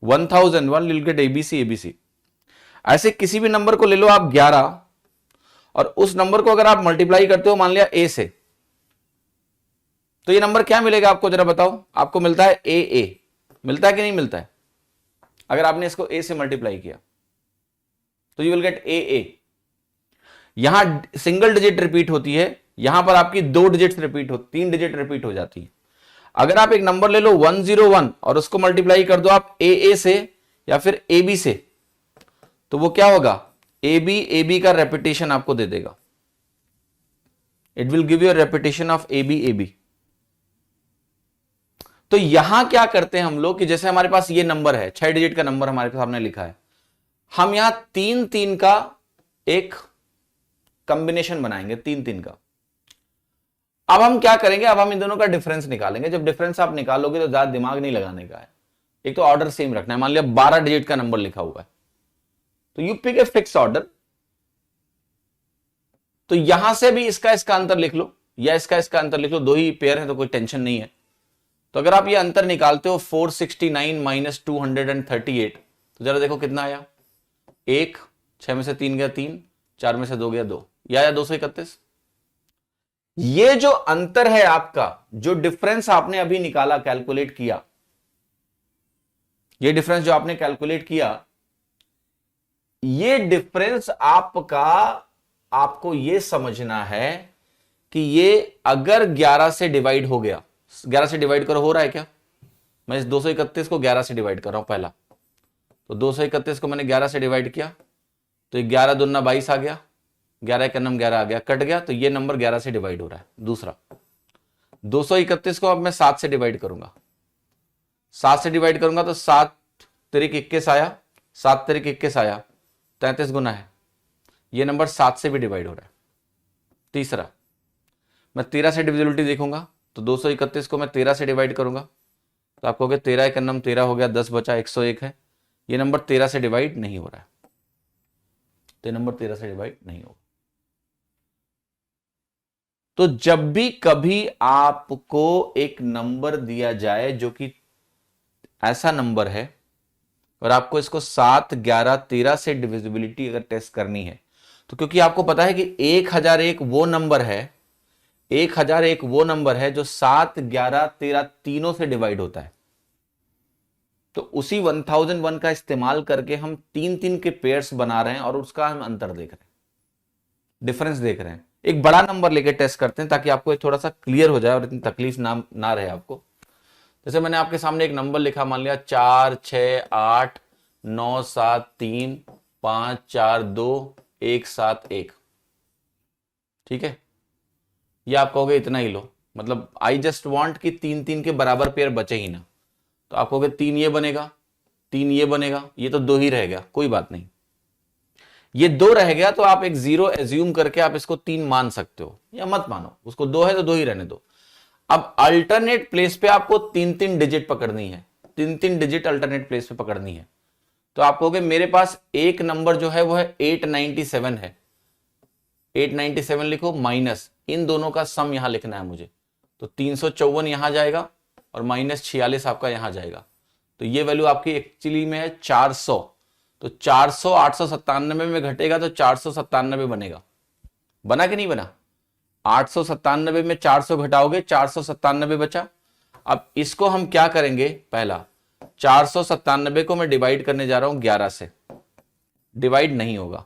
1001 you'll get ABC ABC। ऐसे किसी भी नंबर को ले लो आप 11 और उस नंबर को अगर आप मल्टीप्लाई करते हो मान लिया A से, तो ये नंबर क्या मिलेगा आपको जरा बताओ? आपको मिलता है AA। मिलता है कि नहीं मिलता है? अगर आपने इसको a से मल्टीप्लाई किया तो यू विल गेट a। यहां सिंगल डिजिट रिपीट होती है, यहां पर आपकी 2 डिजिट रिपीट हो, 3 डिजिट रिपीट हो जाती है। अगर आप एक नंबर ले लो 101 और उसको मल्टीप्लाई कर दो आप a से या फिर ab से, तो वो क्या होगा, ab का रेपिटेशन आपको दे देगा। It will give you repetition of ab। तो यहां क्या करते हैं हम लोग कि जैसे हमारे पास ये नंबर है, 6 डिजिट का नंबर हमारे सामने लिखा है, हम यहां 3-3 का एक कॉम्बिनेशन बनाएंगे, 3-3 का। अब हम क्या करेंगे, अब हम इन दोनों का डिफरेंस निकालेंगे। जब डिफरेंस आप निकालोगे तो ज्यादा दिमाग नहीं लगाने का है, एक तो ऑर्डर सेम रखना है। मान लिया 12 डिजिट का नंबर लिखा हुआ है, तो you pick a fix order. तो यहां से भी इसका अंतर लिख लो या इसका अंतर लिख लो, 2 ही पेयर है तो कोई टेंशन नहीं है। तो अगर आप ये अंतर निकालते हो 469 माइनस 238, तो जरा देखो कितना आया, 1, 6 में से 3 गया 3, 4 में से 2 गया 2, या 231। ये जो अंतर है आपका, जो डिफरेंस आपने अभी निकाला, कैलकुलेट किया, ये डिफरेंस जो आपने कैलकुलेट किया, ये डिफरेंस आपका, आपको ये समझना है कि ये अगर 11 से डिवाइड हो गया, 11 से डिवाइड करो, हो रहा है क्या? मैं इस 231 को 11 से डिवाइड कर रहा हूं पहला, तो 231 को मैंने 11 से डिवाइड किया, तो 11 दूना 22 आ गया, 11 का नंबर 11 आ गया, कट गया, तो ये नंबर 11 से डिवाइड हो रहा है। दूसरा 231 को अब मैं 7 से डिवाइड करूंगा, 7 से डिवाइड करूंगा तो 7 तिरिक 21 आया, 7 तिरिक 21 आया, 33 गुना है, ये नंबर 7 से भी डिवाइड हो रहा है। तीसरा मैं 13 से डिविजिबिलिटी देखूंगा, तो 231 को मैं 13 से डिवाइड करूंगा, तो आपको 13 का नंबर 13 हो गया, 10 बचा, 101 है, ये नंबर 13 से डिवाइड नहीं हो रहा है, तो नंबर 13 से डिवाइड नहीं होगा। तो जब भी कभी आपको एक नंबर दिया जाए जो कि ऐसा नंबर है और आपको इसको 7, 11, 13 से डिविजिबिलिटी अगर टेस्ट करनी है, तो क्योंकि आपको पता है कि 1001 वो नंबर है, 1001 वो नंबर है जो 7, 11, 13 तीनों से डिवाइड होता है। तो उसी 1001 का इस्तेमाल करके हम 3-3 के पेयर्स बना रहे हैं और उसका हम अंतर देख रहे हैं, डिफरेंस देख रहे हैं। एक बड़ा नंबर लेके टेस्ट करते हैं ताकि आपको थोड़ा सा क्लियर हो जाए और इतनी तकलीफ ना रहे आपको। जैसे मैंने आपके सामने एक नंबर लिखा, मान लिया 4, 6, 8, 9, 7, 3, 5, 4, 2, 1, 7, 1, ठीक है। ये आप कहोगे इतना ही लो, मतलब आई जस्ट वांट कि 3-3 के बराबर पेयर बचे ही ना, तो आप कहोगे 3 ये बनेगा, 3 ये बनेगा, ये तो 2 ही रह गया, कोई बात नहीं, ये 2 रह गया तो आप एक 0 एज्यूम करके आप इसको 3 मान सकते हो या मत मानो, उसको 2 है तो 2 ही रहने दो। अब अल्टरनेट प्लेस पे आपको 3-3 डिजिट पकड़नी है, 3-3 डिजिट अल्टरनेट प्लेस पे पकड़नी है। तो आप कहोगे मेरे पास एक नंबर जो है वो है 897 है, 897 लिखो, माइनस इन दोनों का सम यहां लिखना है मुझे, तो 354 यहां जाएगा और माइनस 46 आपका यहां जाएगा, तो ये वैल्यू आपकी एक्चुअली में है 400। तो 400 897 में घटेगा तो 497 बनेगा, बना कि नहीं बना? 897 में 400 घटाओगे, 497 बचा। अब इसको हम क्या करेंगे, पहला 497 को मैं डिवाइड करने जा रहा हूं 11 से, डिवाइड नहीं होगा,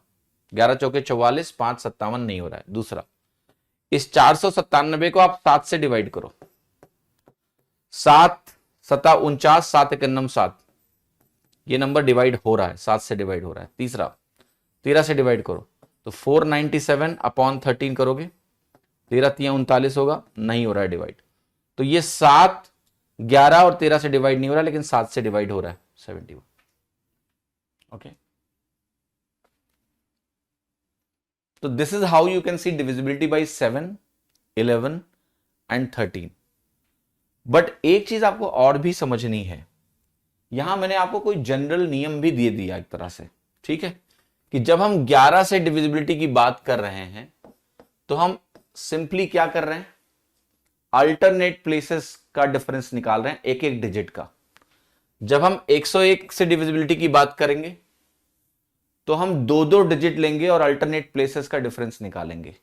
11 चौके 44, 5 57 नहीं हो रहा है। दूसरा इस 497 को आप 7 से डिवाइड करो, 7 7 49, 7 1 7, ये नंबर डिवाइड हो रहा है, 7 से डिवाइड हो रहा है। तीसरा 13 से डिवाइड करो, तो 497 अपॉन 13 करोगे, 13 3 39 होगा, नहीं हो रहा है डिवाइड। तो ये 7, 11 और 13 से डिवाइड नहीं हो रहा है, लेकिन 7 से डिवाइड हो रहा है, 71। ओके, तो this is how you can see divisibility by 7, 11 and 13। But एक चीज आपको और भी समझनी है, यहां मैंने आपको कोई जनरल नियम भी दे दिया एक तरह से, ठीक है, कि जब हम 11 से डिविजिबिलिटी की बात कर रहे हैं तो हम सिंपली क्या कर रहे हैं, अल्टरनेट प्लेसेस का डिफरेंस निकाल रहे हैं, एक एक डिजिट का। जब हम 101 से डिविजिबिलिटी की बात करेंगे तो हम 2-2 डिजिट लेंगे और अल्टरनेट प्लेसेस का डिफरेंस निकालेंगे।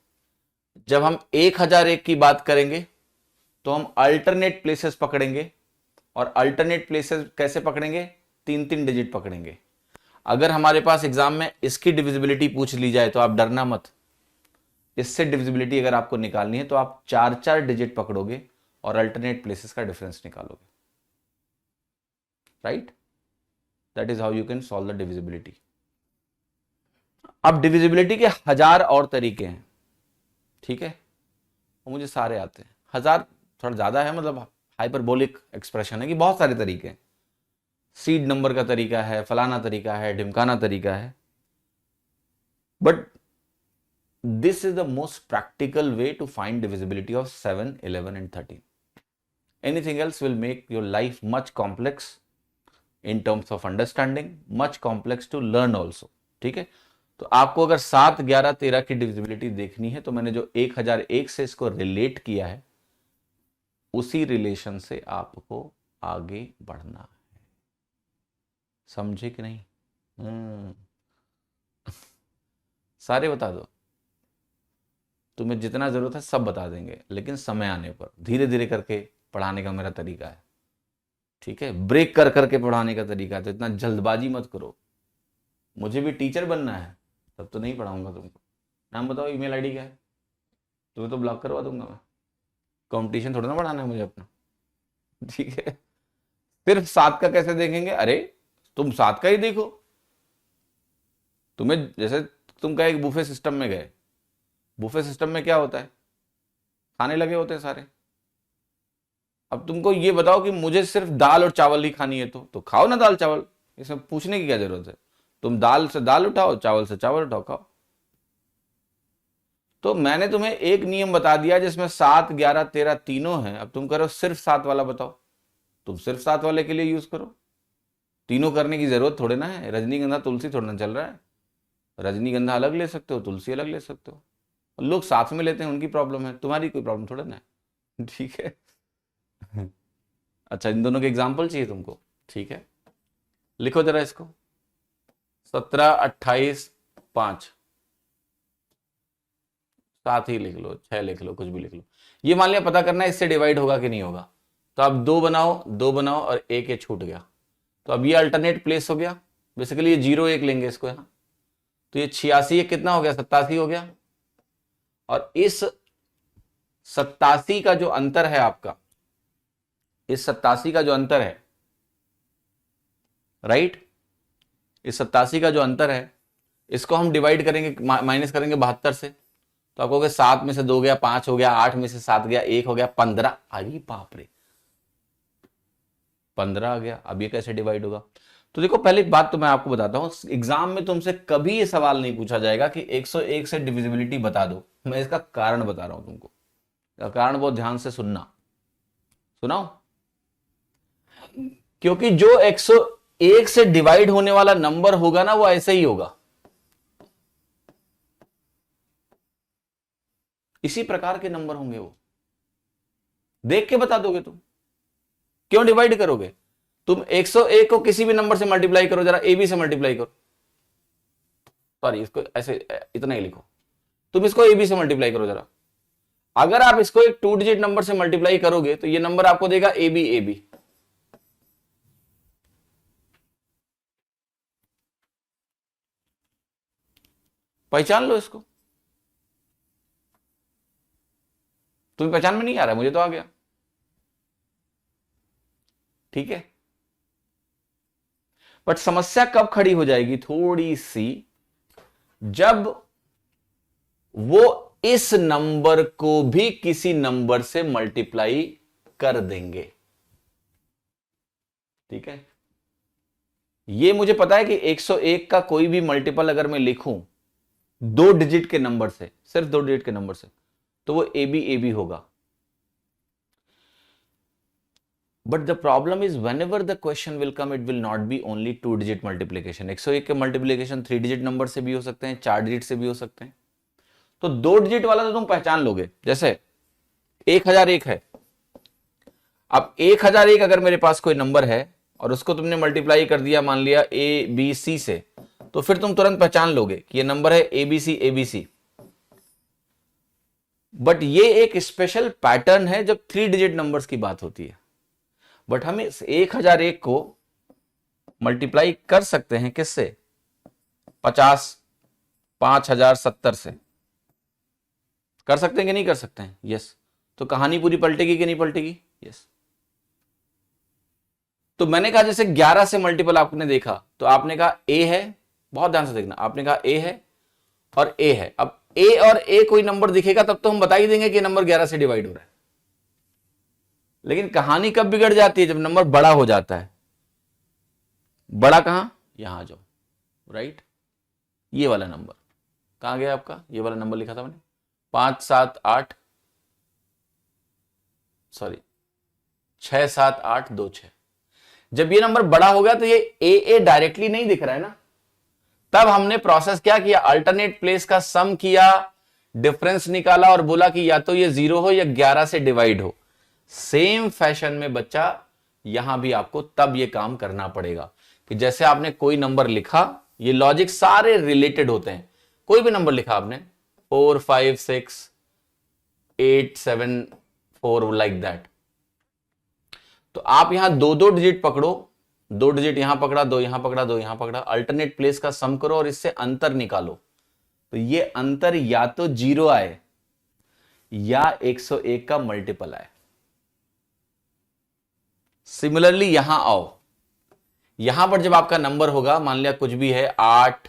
जब हम 1001 की बात करेंगे तो हम अल्टरनेट प्लेसेस पकड़ेंगे और अल्टरनेट प्लेसेस कैसे पकड़ेंगे, 3-3 डिजिट पकड़ेंगे। अगर हमारे पास एग्जाम में इसकी डिविजिबिलिटी पूछ ली जाए तो आप डरना मत, इससे डिविजिबिलिटी अगर आपको निकालनी है तो आप 4-4 डिजिट पकड़ोगे और अल्टरनेट प्लेसेस का डिफरेंस निकालोगे, right. That is how you can solve the divisibility. अब डिविजिबिलिटी के 1000 और तरीके हैं, ठीक है, वो मुझे सारे आते हैं। 1000 थोड़ा ज्यादा है, मतलब हाइपरबोलिक एक्सप्रेशन है कि बहुत सारे तरीके हैं। सीड नंबर का तरीका है, फलाना तरीका है, ढिमकाना तरीका है, but this is the most practical way to find divisibility of 7, 11 and 13. Anything else will make your life much complex in terms of understanding, much complex to learn also, ठीक है। तो आपको अगर 7, 11, 13 की डिविजिबिलिटी देखनी है तो मैंने जो 1001 से इसको रिलेट किया है उसी रिलेशन से आपको आगे बढ़ना है, समझे कि नहीं? सारे बता दो, तुम्हें जितना जरूरत है सब बता देंगे, लेकिन समय आने पर धीरे धीरे करके पढ़ाने का मेरा तरीका है, ठीक है। ब्रेक कर करके पढ़ाने का तरीका है, तो इतना जल्दबाजी मत करो। मुझे भी टीचर बनना है, तब तो नहीं पढ़ाऊंगा तुमको। नाम बताओ, ईमेल आईडी क्या है, तुम्हें तो ब्लॉक करवा दूंगा मैं। कंपटीशन थोड़ा ना बढ़ाना है मुझे अपना, ठीक है। सिर्फ 7 का कैसे देखेंगे? अरे तुम 7 का ही देखो। तुम्हें जैसे तुम कहे बुफे सिस्टम में गए, बुफे सिस्टम में क्या होता है, खाने लगे होते हैं सारे। अब तुमको ये बताओ कि मुझे सिर्फ दाल और चावल ही खानी है, तो खाओ ना दाल चावल, इसमें पूछने की क्या जरूरत है। तुम दाल से दाल उठाओ, चावल से चावल उठाओ, खाओ। तो मैंने तुम्हें एक नियम बता दिया जिसमें 7, 11, 13 तीनों हैं। अब तुम करो सिर्फ 7 वाला बताओ, तुम सिर्फ 7 वाले के लिए यूज करो। तीनों करने की जरूरत थोड़े ना है। रजनीगंधा तुलसी थोड़ा ना चल रहा है। रजनीगंधा अलग ले सकते हो, तुलसी अलग ले सकते हो। लोग साथ में लेते हैं, उनकी प्रॉब्लम है, तुम्हारी कोई प्रॉब्लम थोड़ा ना है, ठीक है। अच्छा, इन दोनों के एग्जाम्पल चाहिए तुमको, ठीक है। लिखो जरा इसको, 17, 28, 5, 7 ही लिख लो, 6 लिख लो, कुछ भी लिख लो। ये मान लिया पता करना है इससे डिवाइड होगा कि नहीं होगा, तो आप 2 बनाओ, 2 बनाओ और 1 ये छूट गया, तो अब ये अल्टरनेट प्लेस हो गया। बेसिकली ये 0, 1 लेंगे इसको यहाँ, तो ये 86 ये कितना हो गया, 87 हो गया। और इस 87 का जो अंतर है आपका, इस 87 का जो अंतर है, राइट, इस 87 का जो अंतर है, इसको हम डिवाइड करेंगे, माइनस करेंगे 72 से, तो आप कहोगे 7 में से 2 गया, 5 हो गया, 8 में से 7 गया, 1 हो गया, 15। अरे बाप रे, 15 आ गया। अब ये कैसे डिवाइड होगा? तो देखो, पहली बात तो मैं आपको बताता हूं, एग्जाम में तुमसे कभी ये सवाल नहीं पूछा जाएगा कि 101 से डिविजिबिलिटी बता दो। मैं इसका कारण बता रहा हूं तुमको, इसका कारण बहुत ध्यान से सुनना, सुनाओ। क्योंकि जो 101 से डिवाइड होने वाला नंबर होगा ना, वो ऐसे ही होगा, इसी प्रकार के नंबर होंगे। वो देख के बता दोगे तुम, क्यों डिवाइड करोगे? तुम 101 को किसी भी नंबर से मल्टीप्लाई करो, जरा AB से मल्टीप्लाई करो, सॉरी इसको ऐसे इतना ही लिखो, तुम इसको AB से मल्टीप्लाई करो जरा। अगर आप इसको एक 2 डिजिट नंबर से मल्टीप्लाई करोगे तो ये नंबर आपको देगा AB। पहचान लो इसको। तुम्हें पहचान में नहीं आ रहा है, मुझे तो आ गया, ठीक है। बट समस्या कब खड़ी हो जाएगी थोड़ी सी, जब वो इस नंबर को भी किसी नंबर से मल्टीप्लाई कर देंगे, ठीक है। ये मुझे पता है कि 101 का कोई भी मल्टीपल अगर मैं लिखूं 2 डिजिट के नंबर से, सिर्फ 2 डिजिट के नंबर से, तो वो AB होगा। But the problem is whenever the question will come, it will not be only 2 digit multiplication. 101 के मल्टीप्लीकेशन 3 डिजिट नंबर से भी हो सकते हैं, 4 डिजिट से भी हो सकते हैं। तो 2 डिजिट वाला तो तुम पहचान लोगे, जैसे 1001 है। अब 1001 अगर मेरे पास कोई नंबर है और उसको तुमने मल्टीप्लाई कर दिया, मान लिया ABC से, तो फिर तुम तुरंत पहचान लोगे कि ये नंबर है ABC। बट ये एक स्पेशल पैटर्न है जब 3 डिजिट नंबर्स की बात होती है। बट हम इस 1001 को मल्टीप्लाई कर सकते हैं किससे? 50 5070 से। कर सकते हैं कि नहीं कर सकते हैं? यस। तो कहानी पूरी पलटेगी कि नहीं पलटेगी? यस। तो मैंने कहा जैसे 11 से मल्टीपल आपने देखा तो आपने कहा ए है, बहुत ध्यान से देखना, आपने कहा ए है और ए है। अब ए और ए कोई नंबर दिखेगा तब तो हम बता ही देंगे कि नंबर 11 से डिवाइड हो रहा है। लेकिन कहानी कब बिगड़ जाती है? जब नंबर बड़ा हो जाता है। बड़ा कहां? यहां जाओ, राइट। ये वाला नंबर कहां गया आपका? ये वाला नंबर लिखा था मैंने 578 सॉरी 67826। जब ये नंबर बड़ा हो गया तो ये ए डायरेक्टली नहीं दिख रहा है ना, तब हमने प्रोसेस क्या किया? अल्टरनेट प्लेस का सम किया, डिफरेंस निकाला और बोला कि या तो ये 0 हो या 11 से डिवाइड हो। सेम फैशन में बच्चा यहां भी आपको तब ये काम करना पड़ेगा कि जैसे आपने कोई नंबर लिखा, ये लॉजिक सारे रिलेटेड होते हैं। कोई भी नंबर लिखा आपने 4 5 6 8 7 4 लाइक दैट, तो आप यहां दो दो डिजिट पकड़ो, 2 डिजिट यहां पकड़ा, 2 यहां पकड़ा, 2 यहां पकड़ा, अल्टरनेट प्लेस का सम करो और इससे अंतर निकालो। तो ये अंतर या तो 0 आए या 101 का मल्टीपल आए। सिमिलरली यहां आओ, यहां पर जब आपका नंबर होगा, मान लिया कुछ भी है 8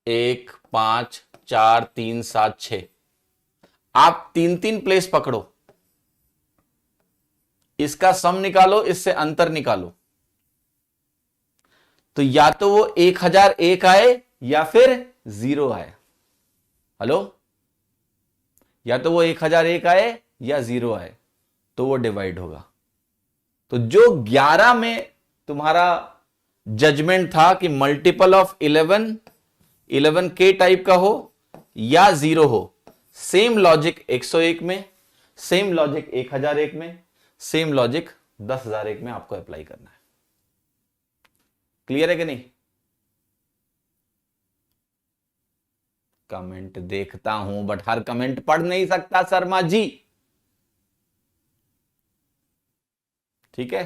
1 5 4 3 7 6, आप 3 प्लेस पकड़ो, इसका सम निकालो, इससे अंतर निकालो, तो या तो वो 1001 आए या फिर 0 आए। हेलो, या तो वो 1001 आए या 0 आए, तो वो डिवाइड होगा। तो जो 11 में तुम्हारा जजमेंट था कि मल्टीपल ऑफ 11 के टाइप का हो या 0 हो, सेम लॉजिक 101 में, सेम लॉजिक 1001 में, सेम लॉजिक 10,001 में आपको अप्लाई करना है। क्लियर है कि नहीं? कमेंट देखता हूं बट हर कमेंट पढ़ नहीं सकता शर्मा जी, ठीक है?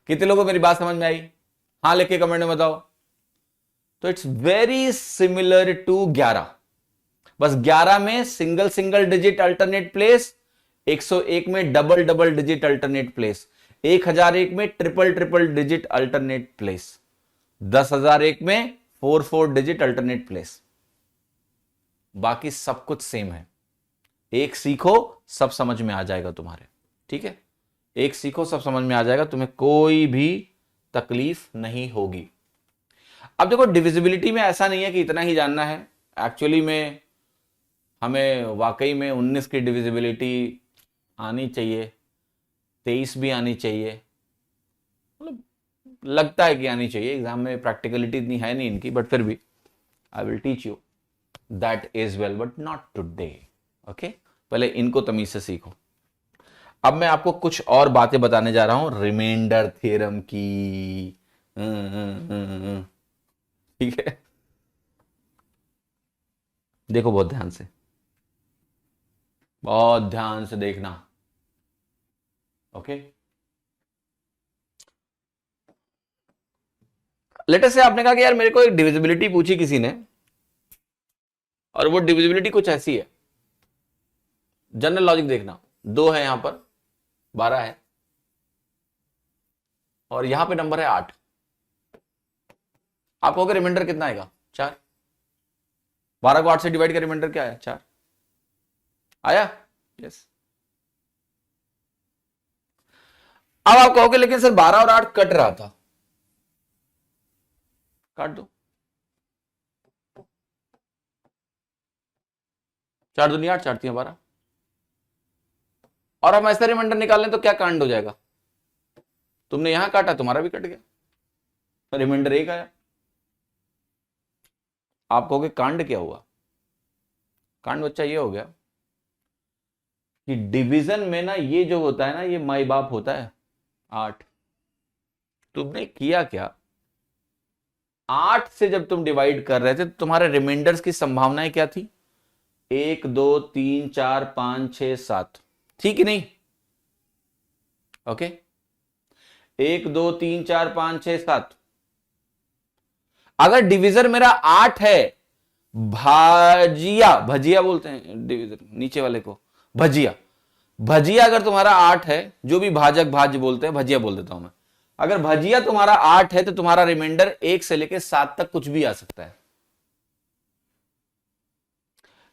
कितने लोगों को मेरी बात समझ में आई? हाँ लिख के कमेंट में बताओ। तो इट्स वेरी सिमिलर टू 11, बस 11 में single single digit alternate place, 101 में double double digit alternate place, 1001 में triple triple digit alternate place, 10,001 में 4 डिजिट अल्टरनेट प्लेस। बाकी सब कुछ सेम है। एक सीखो सब समझ में आ जाएगा तुम्हारे, ठीक है? एक सीखो सब समझ में आ जाएगा, तुम्हें कोई भी तकलीफ नहीं होगी। अब देखो डिविजिबिलिटी में ऐसा नहीं है कि इतना ही जानना है। एक्चुअली में हमें वाकई में 19 की डिविजिबिलिटी आनी चाहिए, 23 भी आनी चाहिए, मतलब लगता है कि आनी चाहिए। एग्जाम में प्रैक्टिकलिटी इतनी है नहीं इनकी, बट फिर भी I will teach you that is well, but not today. Okay, पहले इनको तमीज से सीखो। अब मैं आपको कुछ और बातें बताने जा रहा हूं रिमाइंडर थ्योरम की। ठीक है, देखो बहुत ध्यान से, बहुत ध्यान से देखना। ओके, लेटर से आपने कहा कि यार मेरे को एक डिविजिबिलिटी पूछी किसी ने, और वो डिविजिबिलिटी कुछ ऐसी है। जनरल लॉजिक देखना, 2 है यहां पर, 12 है, और यहां पे नंबर है 8। आप कहोगे रिमाइंडर कितना आएगा? 4। 12 को 8 से डिवाइड कर रिमाइंडर क्या है? 4 आया? यस। अब आप कहोगे लेकिन सर 12 और 8 कट रहा था। काट दो, 4 दूनी 8, 4 3 12, और हम ऐसा रिमाइंडर निकालें तो क्या कांड हो जाएगा? तुमने यहां काटा, तुम्हारा भी कट गया, रिमाइंडर 1 आया। आप कहोगे कांड क्या हुआ? कांड बच्चा ये हो गया कि डिवीजन में ना ये जो होता है ना, ये माई बाप होता है 8। तुमने किया क्या? 8 से जब तुम डिवाइड कर रहे थे तो तुम्हारे रिमाइंडर्स की संभावनाएं क्या थी? 1 2 3 4 5 6 7। ठीक नहीं? ओके, 1 2 3 4 5 6 7। अगर डिविजर मेरा 8 है, भाजिया, भजिया बोलते हैं डिविजर नीचे वाले को, भजिया, भजिया अगर तुम्हारा 8 है, जो भी भाजक भाज्य बोलते हैं, भजिया बोल देता हूं मैं। अगर भजिया तुम्हारा 8 है तो तुम्हारा रिमाइंडर 1 से लेकर 7 तक कुछ भी आ सकता है।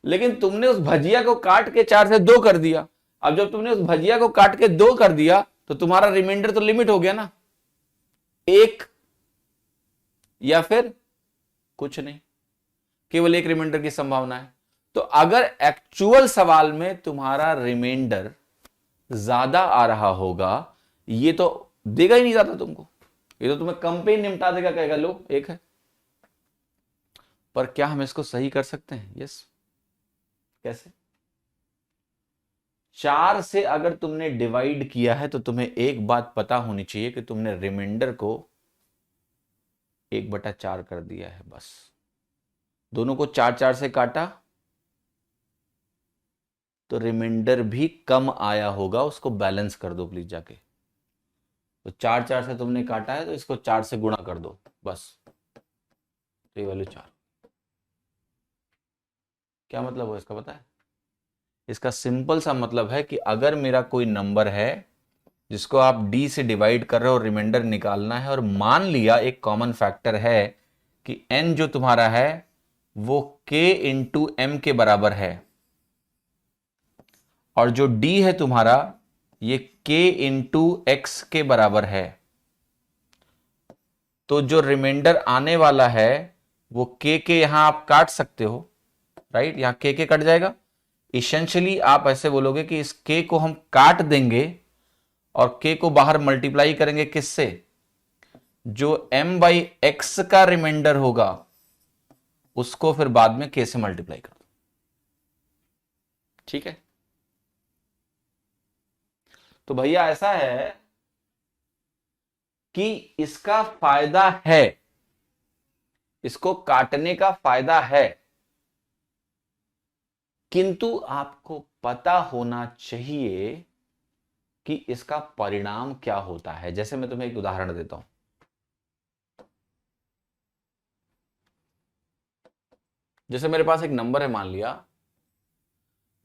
लेकिन तुमने उस भजिया को काट के 4 से 2 कर दिया। अब जब तुमने उस भजिया को काट के 2 कर दिया तो तुम्हारा रिमाइंडर तो लिमिट हो गया ना, 1 या फिर कुछ नहीं, केवल 1 रिमाइंडर की संभावना है। तो अगर एक्चुअल सवाल में तुम्हारा रिमाइंडर ज्यादा आ रहा होगा, ये तो देगा ही नहीं ज्यादा तुमको, ये तो तुम्हें कम पे निपटा देगा, कहेगा लो 1 है। पर क्या हम इसको सही कर सकते हैं? यस। कैसे? 4 से अगर तुमने डिवाइड किया है तो तुम्हें एक बात पता होनी चाहिए कि तुमने रिमाइंडर को 1/4 कर दिया है, बस। दोनों को 4 4 से काटा तो रिमाइंडर भी कम आया होगा, उसको बैलेंस कर दो प्लीज जाके। तो 4 4 से तुमने काटा है तो इसको 4 से गुणा कर दो, बस। तो ये वैल्यू 4। क्या मतलब हो इसका पता है? इसका सिंपल सा मतलब है कि अगर मेरा कोई नंबर है जिसको आप d से डिवाइड कर रहे हो और रिमाइंडर निकालना है, और मान लिया एक कॉमन फैक्टर है कि n जो तुम्हारा है वो k इंटू m के बराबर है, और जो d है तुम्हारा ये k इंटू x के बराबर है, तो जो रिमाइंडर आने वाला है वो k के यहां आप काट सकते हो, राइट? यहां k कट जाएगा। इसेंशियली आप ऐसे बोलोगे कि इस k को हम काट देंगे और k को बाहर मल्टीप्लाई करेंगे किससे? जो m/x का रिमाइंडर होगा उसको फिर बाद में k से मल्टीप्लाई कर दो। ठीक है? तो भैया ऐसा है कि इसका फायदा है, इसको काटने का फायदा है, किंतु आपको पता होना चाहिए कि इसका परिणाम क्या होता है। जैसे मैं तुम्हें एक उदाहरण देता हूं। जैसे मेरे पास एक नंबर है, मान लिया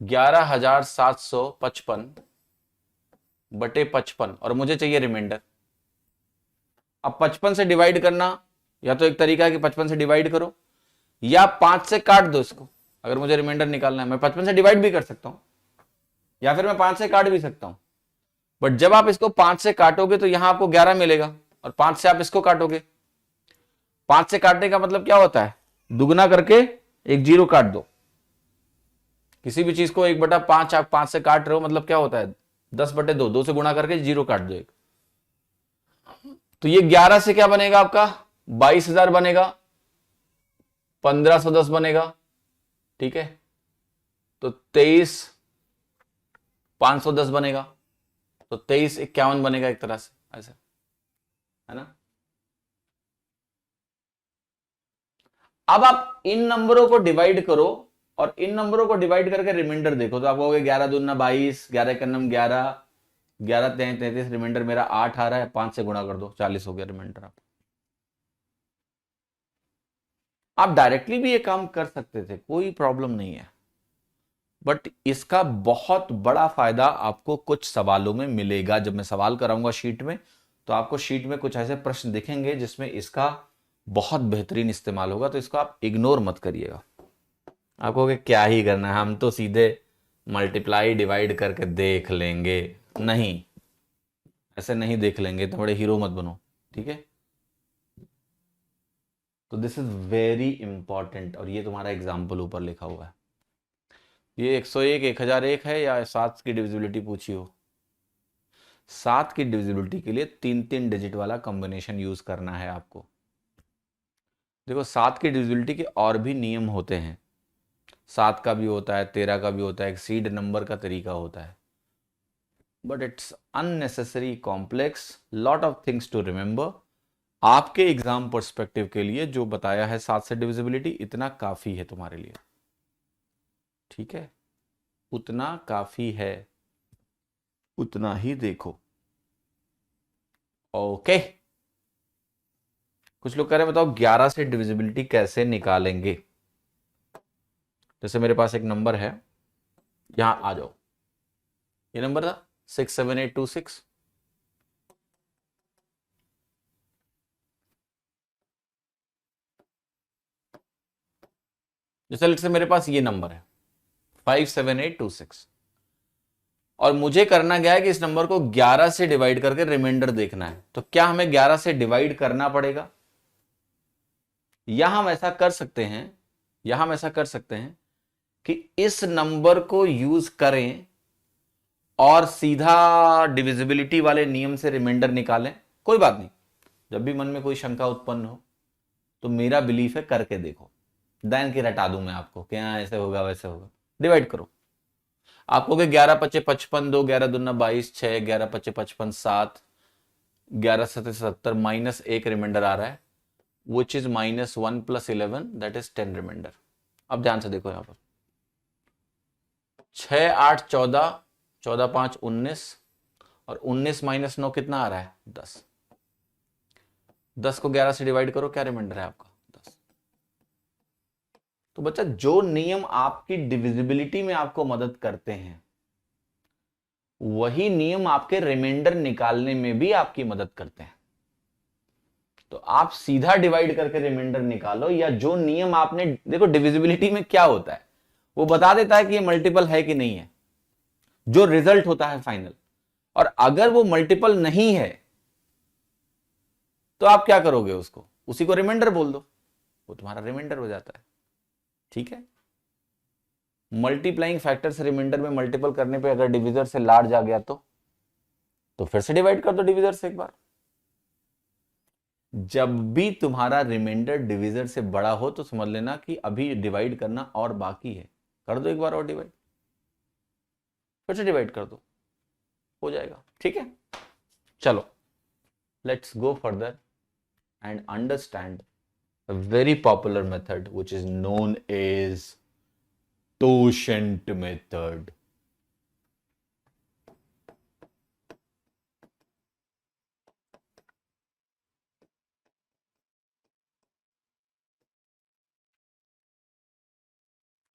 11,755/55, और मुझे चाहिए रिमाइंडर। अब 55 से डिवाइड करना, या तो एक तरीका है कि 55 से डिवाइड करो, या 5 से काट दो इसको। अगर मुझे रिमाइंडर निकालना है, मैं 55 से डिवाइड भी कर सकता हूं, या फिर मैं 5 से काट भी सकता हूं। बट जब आप इसको 5 से काटोगे तो यहां आपको 11 मिलेगा, और 5 से आप इसको काटोगे। 5 से काटने का मतलब क्या होता है? दुगना करके एक 0 काट दो। किसी भी चीज को 1/5 आप 5 से काट रहे हो, मतलब क्या होता है? 10/2, 2 से गुणा करके 0 काट दो एक। तो ये 11 से क्या बनेगा आपका? 22,000 बनेगा, 1510 बनेगा। ठीक है? तो 23,510 बनेगा, तो 2351 बनेगा, एक तरह से ऐसा है ना। अब आप इन नंबरों को डिवाइड करो, और इन नंबरों को डिवाइड करके रिमाइंडर देखो, तो आप कहोगे 11 दूना 22, 11 का नम 11, 11 33, रिमाइंडर मेरा 8 आ रहा है, 5 से गुणा कर दो, 40 हो गया रिमाइंडर। आप डायरेक्टली भी ये काम कर सकते थे, कोई प्रॉब्लम नहीं है। बट इसका बहुत बड़ा फायदा आपको कुछ सवालों में मिलेगा। जब मैं सवाल कराऊंगा शीट में, तो आपको शीट में कुछ ऐसे प्रश्न दिखेंगे जिसमें इसका बहुत बेहतरीन इस्तेमाल होगा। तो इसको आप इग्नोर मत करिएगा। आप कहोगे क्या ही करना है, हम तो सीधे मल्टीप्लाई डिवाइड करके देख लेंगे। नहीं, ऐसे नहीं देख लेंगे, तो बड़े हीरो मत बनो। ठीक है? तो दिस इज वेरी इंपॉर्टेंट, और ये तुम्हारा एग्जाम्पल ऊपर लिखा हुआ है। ये 101, 1001 है, या 7 की डिविजिबिलिटी पूछी हो? 7 की डिविजिबिलिटी के लिए 3 डिजिट वाला कॉम्बिनेशन यूज करना है आपको। देखो, 7 की डिविजिबिलिटी के और भी नियम होते हैं। 7 का भी होता है, 13 का भी होता है, एक सीड नंबर का तरीका होता है। But it's unnecessary complex, lot of things to remember. आपके एग्जाम पर्सपेक्टिव के लिए जो बताया है 7 से डिविजिबिलिटी, इतना काफी है तुम्हारे लिए। ठीक है? उतना काफी है। उतना ही देखो। ओके, कुछ लोग कह रहे हैं बताओ 11 से डिविजिबिलिटी कैसे निकालेंगे। जैसे मेरे पास एक नंबर है, यहां आ जाओ, ये नंबर था 67826। जैसे लेट से मेरे पास ये नंबर है 57826, और मुझे करना क्या है कि इस नंबर को 11 से डिवाइड करके रिमाइंडर देखना है। तो क्या हमें 11 से डिवाइड करना पड़ेगा, या हम ऐसा कर सकते हैं, कि इस नंबर को यूज करें और सीधा डिविजिबिलिटी वाले नियम से रिमाइंडर निकालें। कोई बात नहीं, जब भी मन में कोई शंका उत्पन्न हो तो मेरा बिलीफ है करके देखो, देन के रटा दूं मैं आपको कि हाँ ऐसे होगा वैसे होगा। डिवाइड करो, आपको 11 पच्चे 55, 2 11 दूना 22, 6 11 पच्चे 55, 7 11 सत्ते 70, माइनस एक रिमाइंडर आ रहा है which is -1 + 11 that is 10 reminder. अब ध्यान से देखो, यहां पर 6 8 14, 14 5 19, और 19 - 9 कितना आ रहा है 10। 10 को 11 से डिवाइड करो, क्या रिमाइंडर है आपका 10। तो बच्चा, जो नियम आपकी डिविजिबिलिटी में आपको मदद करते हैं वही नियम आपके रिमाइंडर निकालने में भी आपकी मदद करते हैं। तो आप सीधा डिवाइड करके रिमाइंडर निकालो, या जो नियम आपने देखो, डिविजिबिलिटी में क्या होता है वो बता देता है कि ये मल्टीपल है कि नहीं है, जो रिजल्ट होता है फाइनल। और अगर वो मल्टीपल नहीं है तो आप क्या करोगे, उसको उसी को रिमाइंडर बोल दो, वो तुम्हारा रिमाइंडर हो जाता है। ठीक है, मल्टीप्लाइंग फैक्टर से रिमाइंडर में मल्टीपल करने पे अगर डिविजर से लार्ज आ गया तो फिर से डिवाइड कर दो डिविजर से एक बार। जब भी तुम्हारा रिमाइंडर डिविजर से बड़ा हो तो समझ लेना कि अभी डिवाइड करना और बाकी है, कर दो एक बार और डिवाइड, फिर से डिवाइड कर दो, हो जाएगा। ठीक है, चलो let's go further and understand a very popular method which is known as totient method.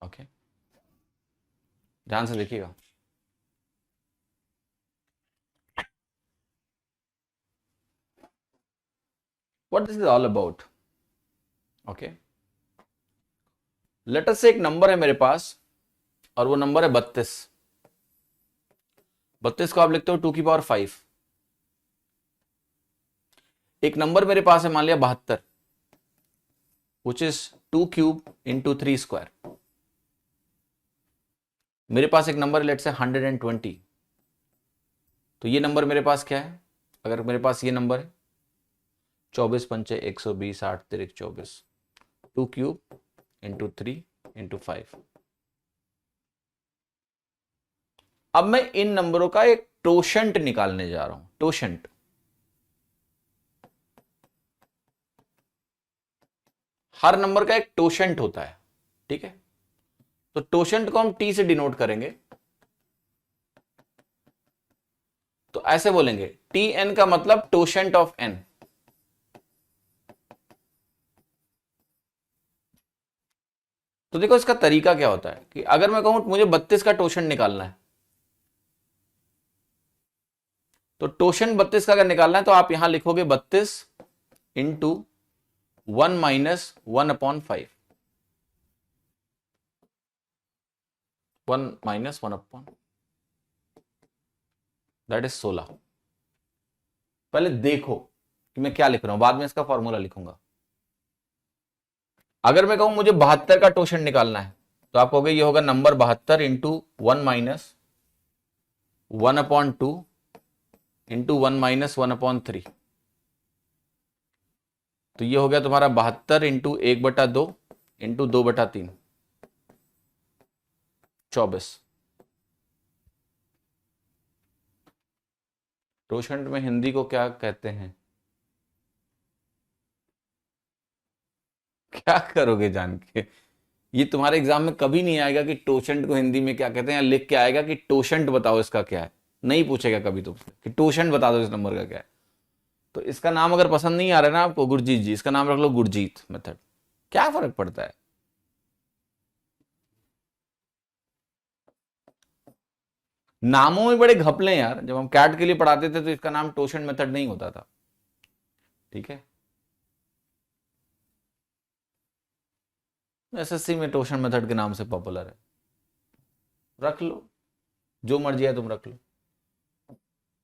Okay, ध्यान से देखिएगा। What this is all about? Okay, let us say एक नंबर है मेरे पास और वो नंबर है 32। 32 को आप लिखते हो 2⁵। एक नंबर मेरे पास है मान लिया 72 which is 2³ × 3²। मेरे पास एक नंबर लेट से 120। तो ये नंबर मेरे पास क्या है, अगर मेरे पास ये नंबर है 24 पंचे 120, 8 तिरिक 24, 2³ × 3 × 5। अब मैं इन नंबरों का एक टोशंट निकालने जा रहा हूं। टोशंट, हर नंबर का एक टोशंट होता है। ठीक है, तो टोशंट को हम टी से डिनोट करेंगे। तो ऐसे बोलेंगे टी एन का मतलब टोशंट ऑफ एन। तो देखो इसका तरीका क्या होता है कि अगर मैं कहूं मुझे 32 का टोशंट निकालना है, तो टोशंट 32 का अगर निकालना है तो आप यहां लिखोगे 32 × 1 - 1/5, 1 - 1/, दैट इज 16। पहले देखो कि मैं क्या लिख रहा हूं, बाद में इसका फॉर्मूला लिखूंगा। अगर मैं कहूं मुझे 72 का टोशंट निकालना है तो आप कहोगे ये होगा नंबर 72 × 1 - 1/2 × 1 - 1/3। तो ये हो गया तुम्हारा 72 × 1/2 × 2/3, 24। टोशंट में हिंदी को क्या कहते हैं, क्या करोगे जान के। ये तुम्हारे एग्जाम में कभी नहीं आएगा कि टोशंट को हिंदी में क्या कहते हैं, या लिख के आएगा कि टोशंट बताओ इसका क्या है। नहीं पूछेगा कभी तुमसे कि टोशन बता दो इस नंबर का क्या है। तो इसका नाम अगर पसंद नहीं आ रहा है ना आपको, गुरजीत जी, इसका नाम रख लो गुरजीत मेथड। क्या फर्क पड़ता है? नामों में बड़े घपले हैं यार। जब हम कैट के लिए पढ़ाते थे तो इसका नाम टोशन मेथड नहीं होता था। ठीक है, एसएससी में टोशन मेथड के नाम से पॉपुलर है। रख लो, जो मर्जी है तुम रख लो।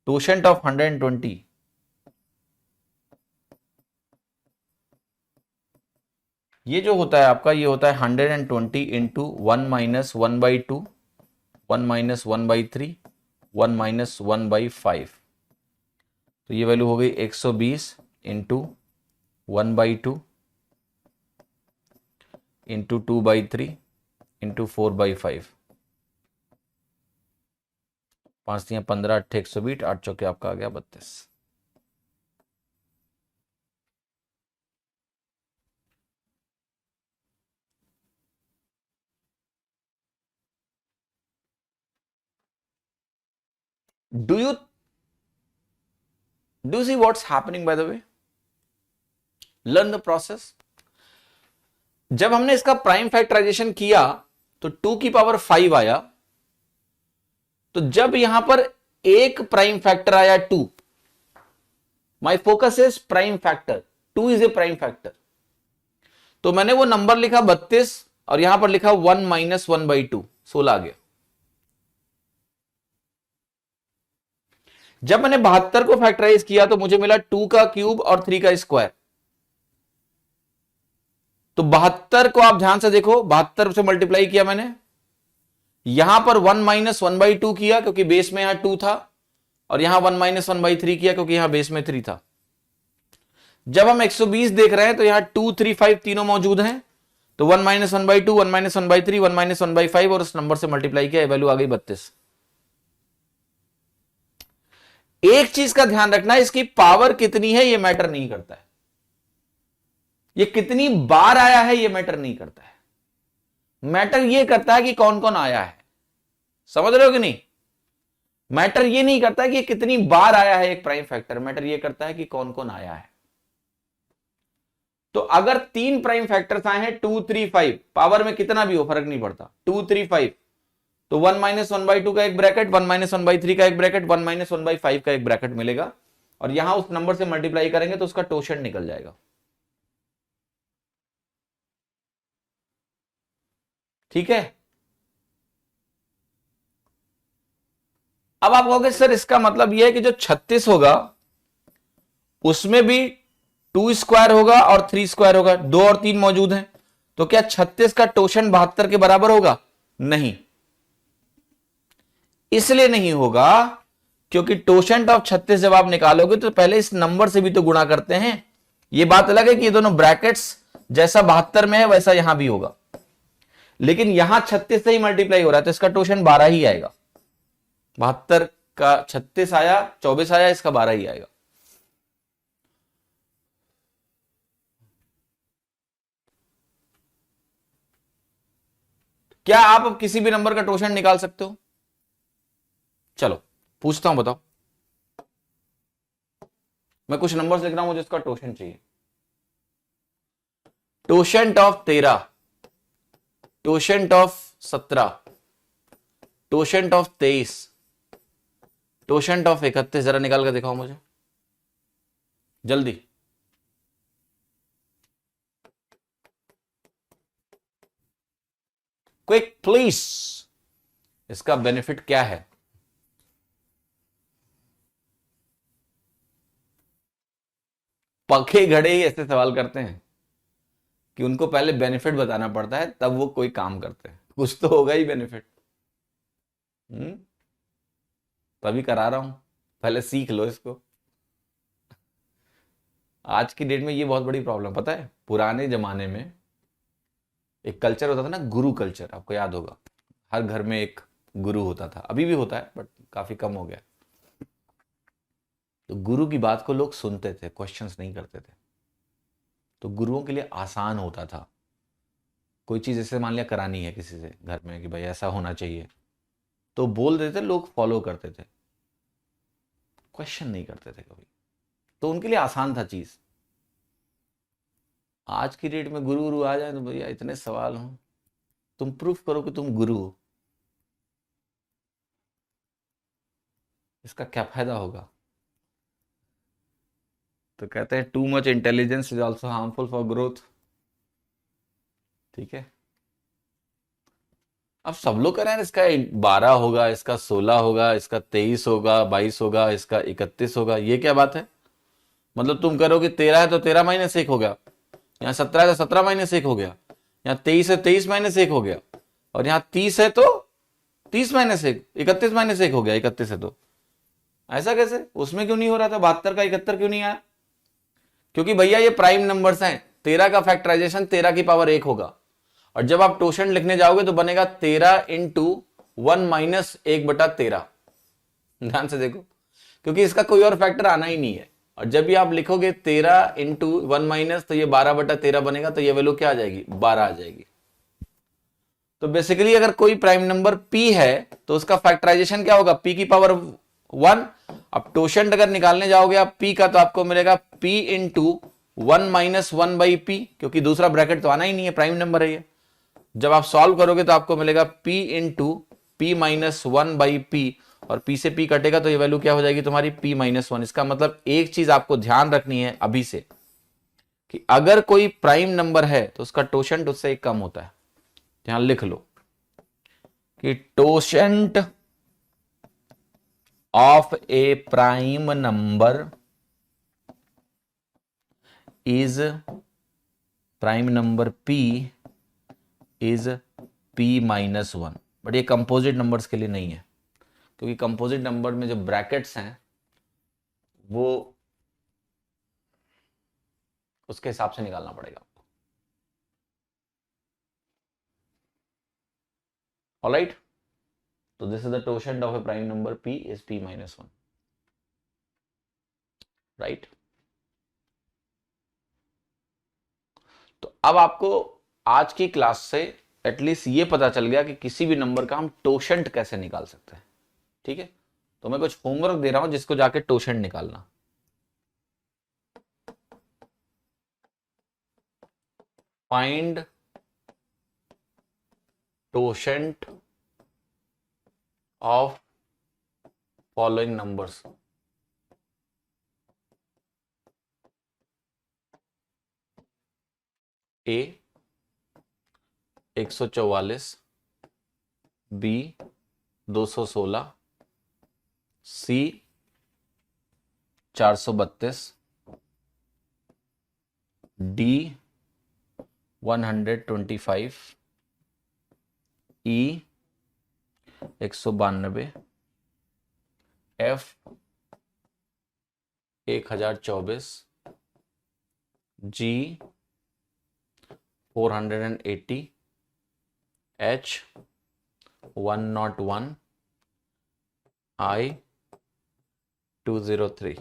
टोशेंट ऑफ 120, ये जो होता है आपका, ये होता है 120 इंटू 1 - 1/2, 1 - 1/3, 1 - 1/5। तो ये वैल्यू हो गई 120 इंटू 1/2 इंटू 2/3 इंटू 4/5। 5 × 15 = 120, 8 चौके आपका आ गया 32। Do you see what's happening by the way? Learn the process. जब हमने इसका प्राइम फैक्टराइजेशन किया तो 2⁵ आया। तो जब यहां पर एक प्राइम फैक्टर आया 2, my focus is prime factor, 2 is a prime factor, तो मैंने वो नंबर लिखा 32 और यहां पर लिखा 1 - 1/2, 16 आ गया। जब मैंने 72 को फैक्टराइज किया तो मुझे मिला 2 का क्यूब और 3 का स्क्वायर। तो 72 को आप ध्यान से देखो, 72 से मल्टीप्लाई किया मैंने, यहां पर 1 - 1/2 किया क्योंकि बेस में यहां 2 था, और यहां 1 - 1/3 किया क्योंकि यहां बेस में 3 था। जब हम 120 देख रहे हैं तो यहां 2, 3, 5 तीनों मौजूद हैं। तो 1 - 1/2, 1 - 1/3, 1 - 1/5 और उस नंबर से मल्टीप्लाई किया, वैल्यू आ गई 32। एक चीज का ध्यान रखना, इसकी पावर कितनी है ये मैटर नहीं करता है, ये कितनी बार आया है ये मैटर नहीं करता है। मैटर ये करता है कि कौन कौन आया है। समझ रहे हो कि नहीं? मैटर ये नहीं करता है कि कितनी बार आया है एक प्राइम फैक्टर, मैटर ये करता है कि कौन कौन आया है। तो अगर 3 प्राइम फैक्टर्स आए हैं 2, 3, 5, पावर में कितना भी हो फर्क नहीं पड़ता, 2, 3, 5, तो 1 - 1/2 का एक ब्रैकेट, 1 - 1/3 का एक ब्रैकेट, 1 - 1/5 का एक ब्रैकेट मिलेगा, और यहां उस नंबर से मल्टीप्लाई करेंगे तो उसका टोशन निकल जाएगा। ठीक है, अब आप कहोगे सर इसका मतलब यह है कि जो 36 होगा उसमें भी 2 स्क्वायर होगा और 3 स्क्वायर होगा, 2 और 3 मौजूद हैं, तो क्या 36 का टोशन 72 के बराबर होगा? नहीं, इसलिए नहीं होगा क्योंकि टोशेंट ऑफ 36 जब आप निकालोगे तो पहले इस नंबर से भी तो गुणा करते हैं। ये बात अलग है कि ये दोनों ब्रैकेट्स जैसा 72 में है वैसा यहां भी होगा, लेकिन यहां 36 से ही मल्टीप्लाई हो रहा है तो इसका टोशन 12 ही आएगा। 72 का 36 आया, 24 आया, इसका 12 ही आएगा। क्या आप अब किसी भी नंबर का टोशन निकाल सकते हो? चलो पूछता हूं, बताओ। मैं कुछ नंबर्स लिख रहा हूं, मुझे इसका टोशन चाहिए। टोशेंट ऑफ 13, टोशेंट ऑफ 17, टोशेंट ऑफ 23, टोशेंट ऑफ 31, जरा निकाल कर दिखाओ मुझे जल्दी। Quick please. इसका बेनिफिट क्या है? पखे घड़े ही ऐसे सवाल करते हैं कि उनको पहले बेनिफिट बताना पड़ता है तब वो कोई काम करते हैं। कुछ तो होगा ही बेनिफिट। तभी करा रहा हूं, पहले सीख लो इसको। आज की डेट में ये बहुत बड़ी प्रॉब्लम, पता है पुराने जमाने में एक कल्चर होता था ना, गुरु कल्चर, आपको याद होगा। हर घर में एक गुरु होता था, अभी भी होता है बट काफी कम हो गया। तो गुरु की बात को लोग सुनते थे, क्वेश्चंस नहीं करते थे। तो गुरुओं के लिए आसान होता था। कोई चीज ऐसे मान लिया करानी है किसी से घर में कि भाई ऐसा होना चाहिए, तो बोल देते, लोग फॉलो करते थे। क्वेश्चन नहीं करते थे कभी, तो उनके लिए आसान था चीज। आज की डेट में गुरु गुरु आ जाए तो भैया इतने सवाल हो, तुम प्रूफ करो कि तुम गुरु हो, इसका क्या फायदा होगा। तो कहते हैं too much intelligence is also harmful for growth. ठीक है, अब सब लोग कह रहे हैं इसका 12 होगा, इसका 16 होगा, इसका 23 होगा, 22 होगा, इसका 31 होगा। ये क्या बात है? मतलब तुम करो कि 13 है तो 13 माइनस 1 हो गया, यहाँ 17 है तो 17 माइनस 1 हो गया, यहाँ 23 है 23 माइनस 1 हो गया, और यहाँ 30 है तो 30 माइनस 1, 31 माइनस 1 हो गया, 31 है तो। ऐसा कैसे? उसमें क्यों नहीं हो रहा था 72 का 71 क्यों नहीं आया? क्योंकि भैया ये प्राइम नंबर्स हैं, 13 का फैक्टराइजेशन 13 की पावर 1 होगा, और जब आप टोशन लिखने जाओगे तो बनेगा 13 इंटू 1 माइनस 1/13। ध्यान से देखो, क्योंकि इसका कोई और फैक्टर आना ही नहीं है। और जब भी आप लिखोगे 13 इंटू 1 माइनस, तो ये 12/13 बनेगा, तो ये वैल्यू क्या आ जाएगी? 12 आ जाएगी। तो बेसिकली अगर कोई प्राइम नंबर p है तो उसका फैक्टराइजेशन क्या होगा? p की पावर 1। अब टोशंट अगर निकालने जाओगे आप p का, तो आपको मिलेगा p इंटू 1 माइनस 1/p, क्योंकि दूसरा ब्रैकेट तो आना ही नहीं है, प्राइम नंबर है ये। जब आप सॉल्व करोगे तो आपको मिलेगा p into p minus 1/p, और p से p कटेगा तो ये वैल्यू क्या हो जाएगी तुम्हारी? p minus 1। इसका मतलब एक चीज आपको ध्यान रखनी है अभी से, कि अगर कोई प्राइम नंबर है तो उसका टोशंट उससे एक कम होता है। यहां लिख लो कि totient of a prime number is, prime number p is p minus 1। But ये कंपोजिट नंबर्स के लिए नहीं है, क्योंकि कंपोजिट नंबर में जो ब्रैकेट्स हैं वो उसके हिसाब से निकालना पड़ेगा आपको। ऑलराइट, तो this is the totient of a prime number p is p minus 1, right. तो अब आपको आज की क्लास से एटलीस्ट ये पता चल गया कि किसी भी नंबर का हम टोशंट कैसे निकाल सकते हैं। ठीक है, तो मैं कुछ होमवर्क दे रहा हूं जिसको जाके टोशंट निकालना। Find totient of following numbers. A 144, b 216, c 432, d 125, e 192, f 1024, g 480, H 101, I 203।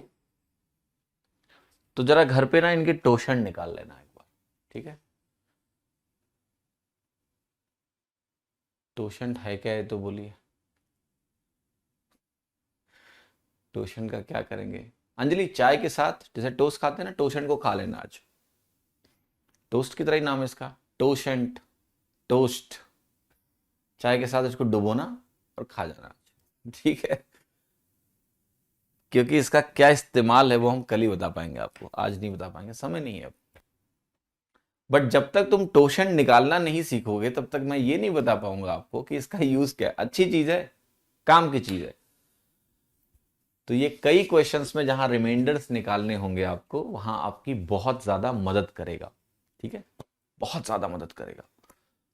तो जरा घर पे ना इनके टोशंट निकाल लेना एक बार, ठीक है। टोशंट है क्या है तो बोलिए, टोशंट का क्या करेंगे? अंजलि चाय के साथ जैसे टोस्ट खाते हैं ना, टोशंट को खा लेना आज। टोस्ट की तरह ही नाम है इसका, टोशंट, टोस्ट। चाय के साथ इसको डुबोना और खा जाना, ठीक है। क्योंकि इसका क्या इस्तेमाल है वो हम कल ही बता पाएंगे आपको, आज नहीं बता पाएंगे, समय नहीं है अब। बट जब तक तुम टोशंट निकालना नहीं सीखोगे तब तक मैं ये नहीं बता पाऊंगा आपको कि इसका यूज क्या है। अच्छी चीज है, काम की चीज है। तो ये कई क्वेश्चंस में जहां रिमाइंडर्स निकालने होंगे आपको, वहां आपकी बहुत ज्यादा मदद करेगा, ठीक है, बहुत ज्यादा मदद करेगा।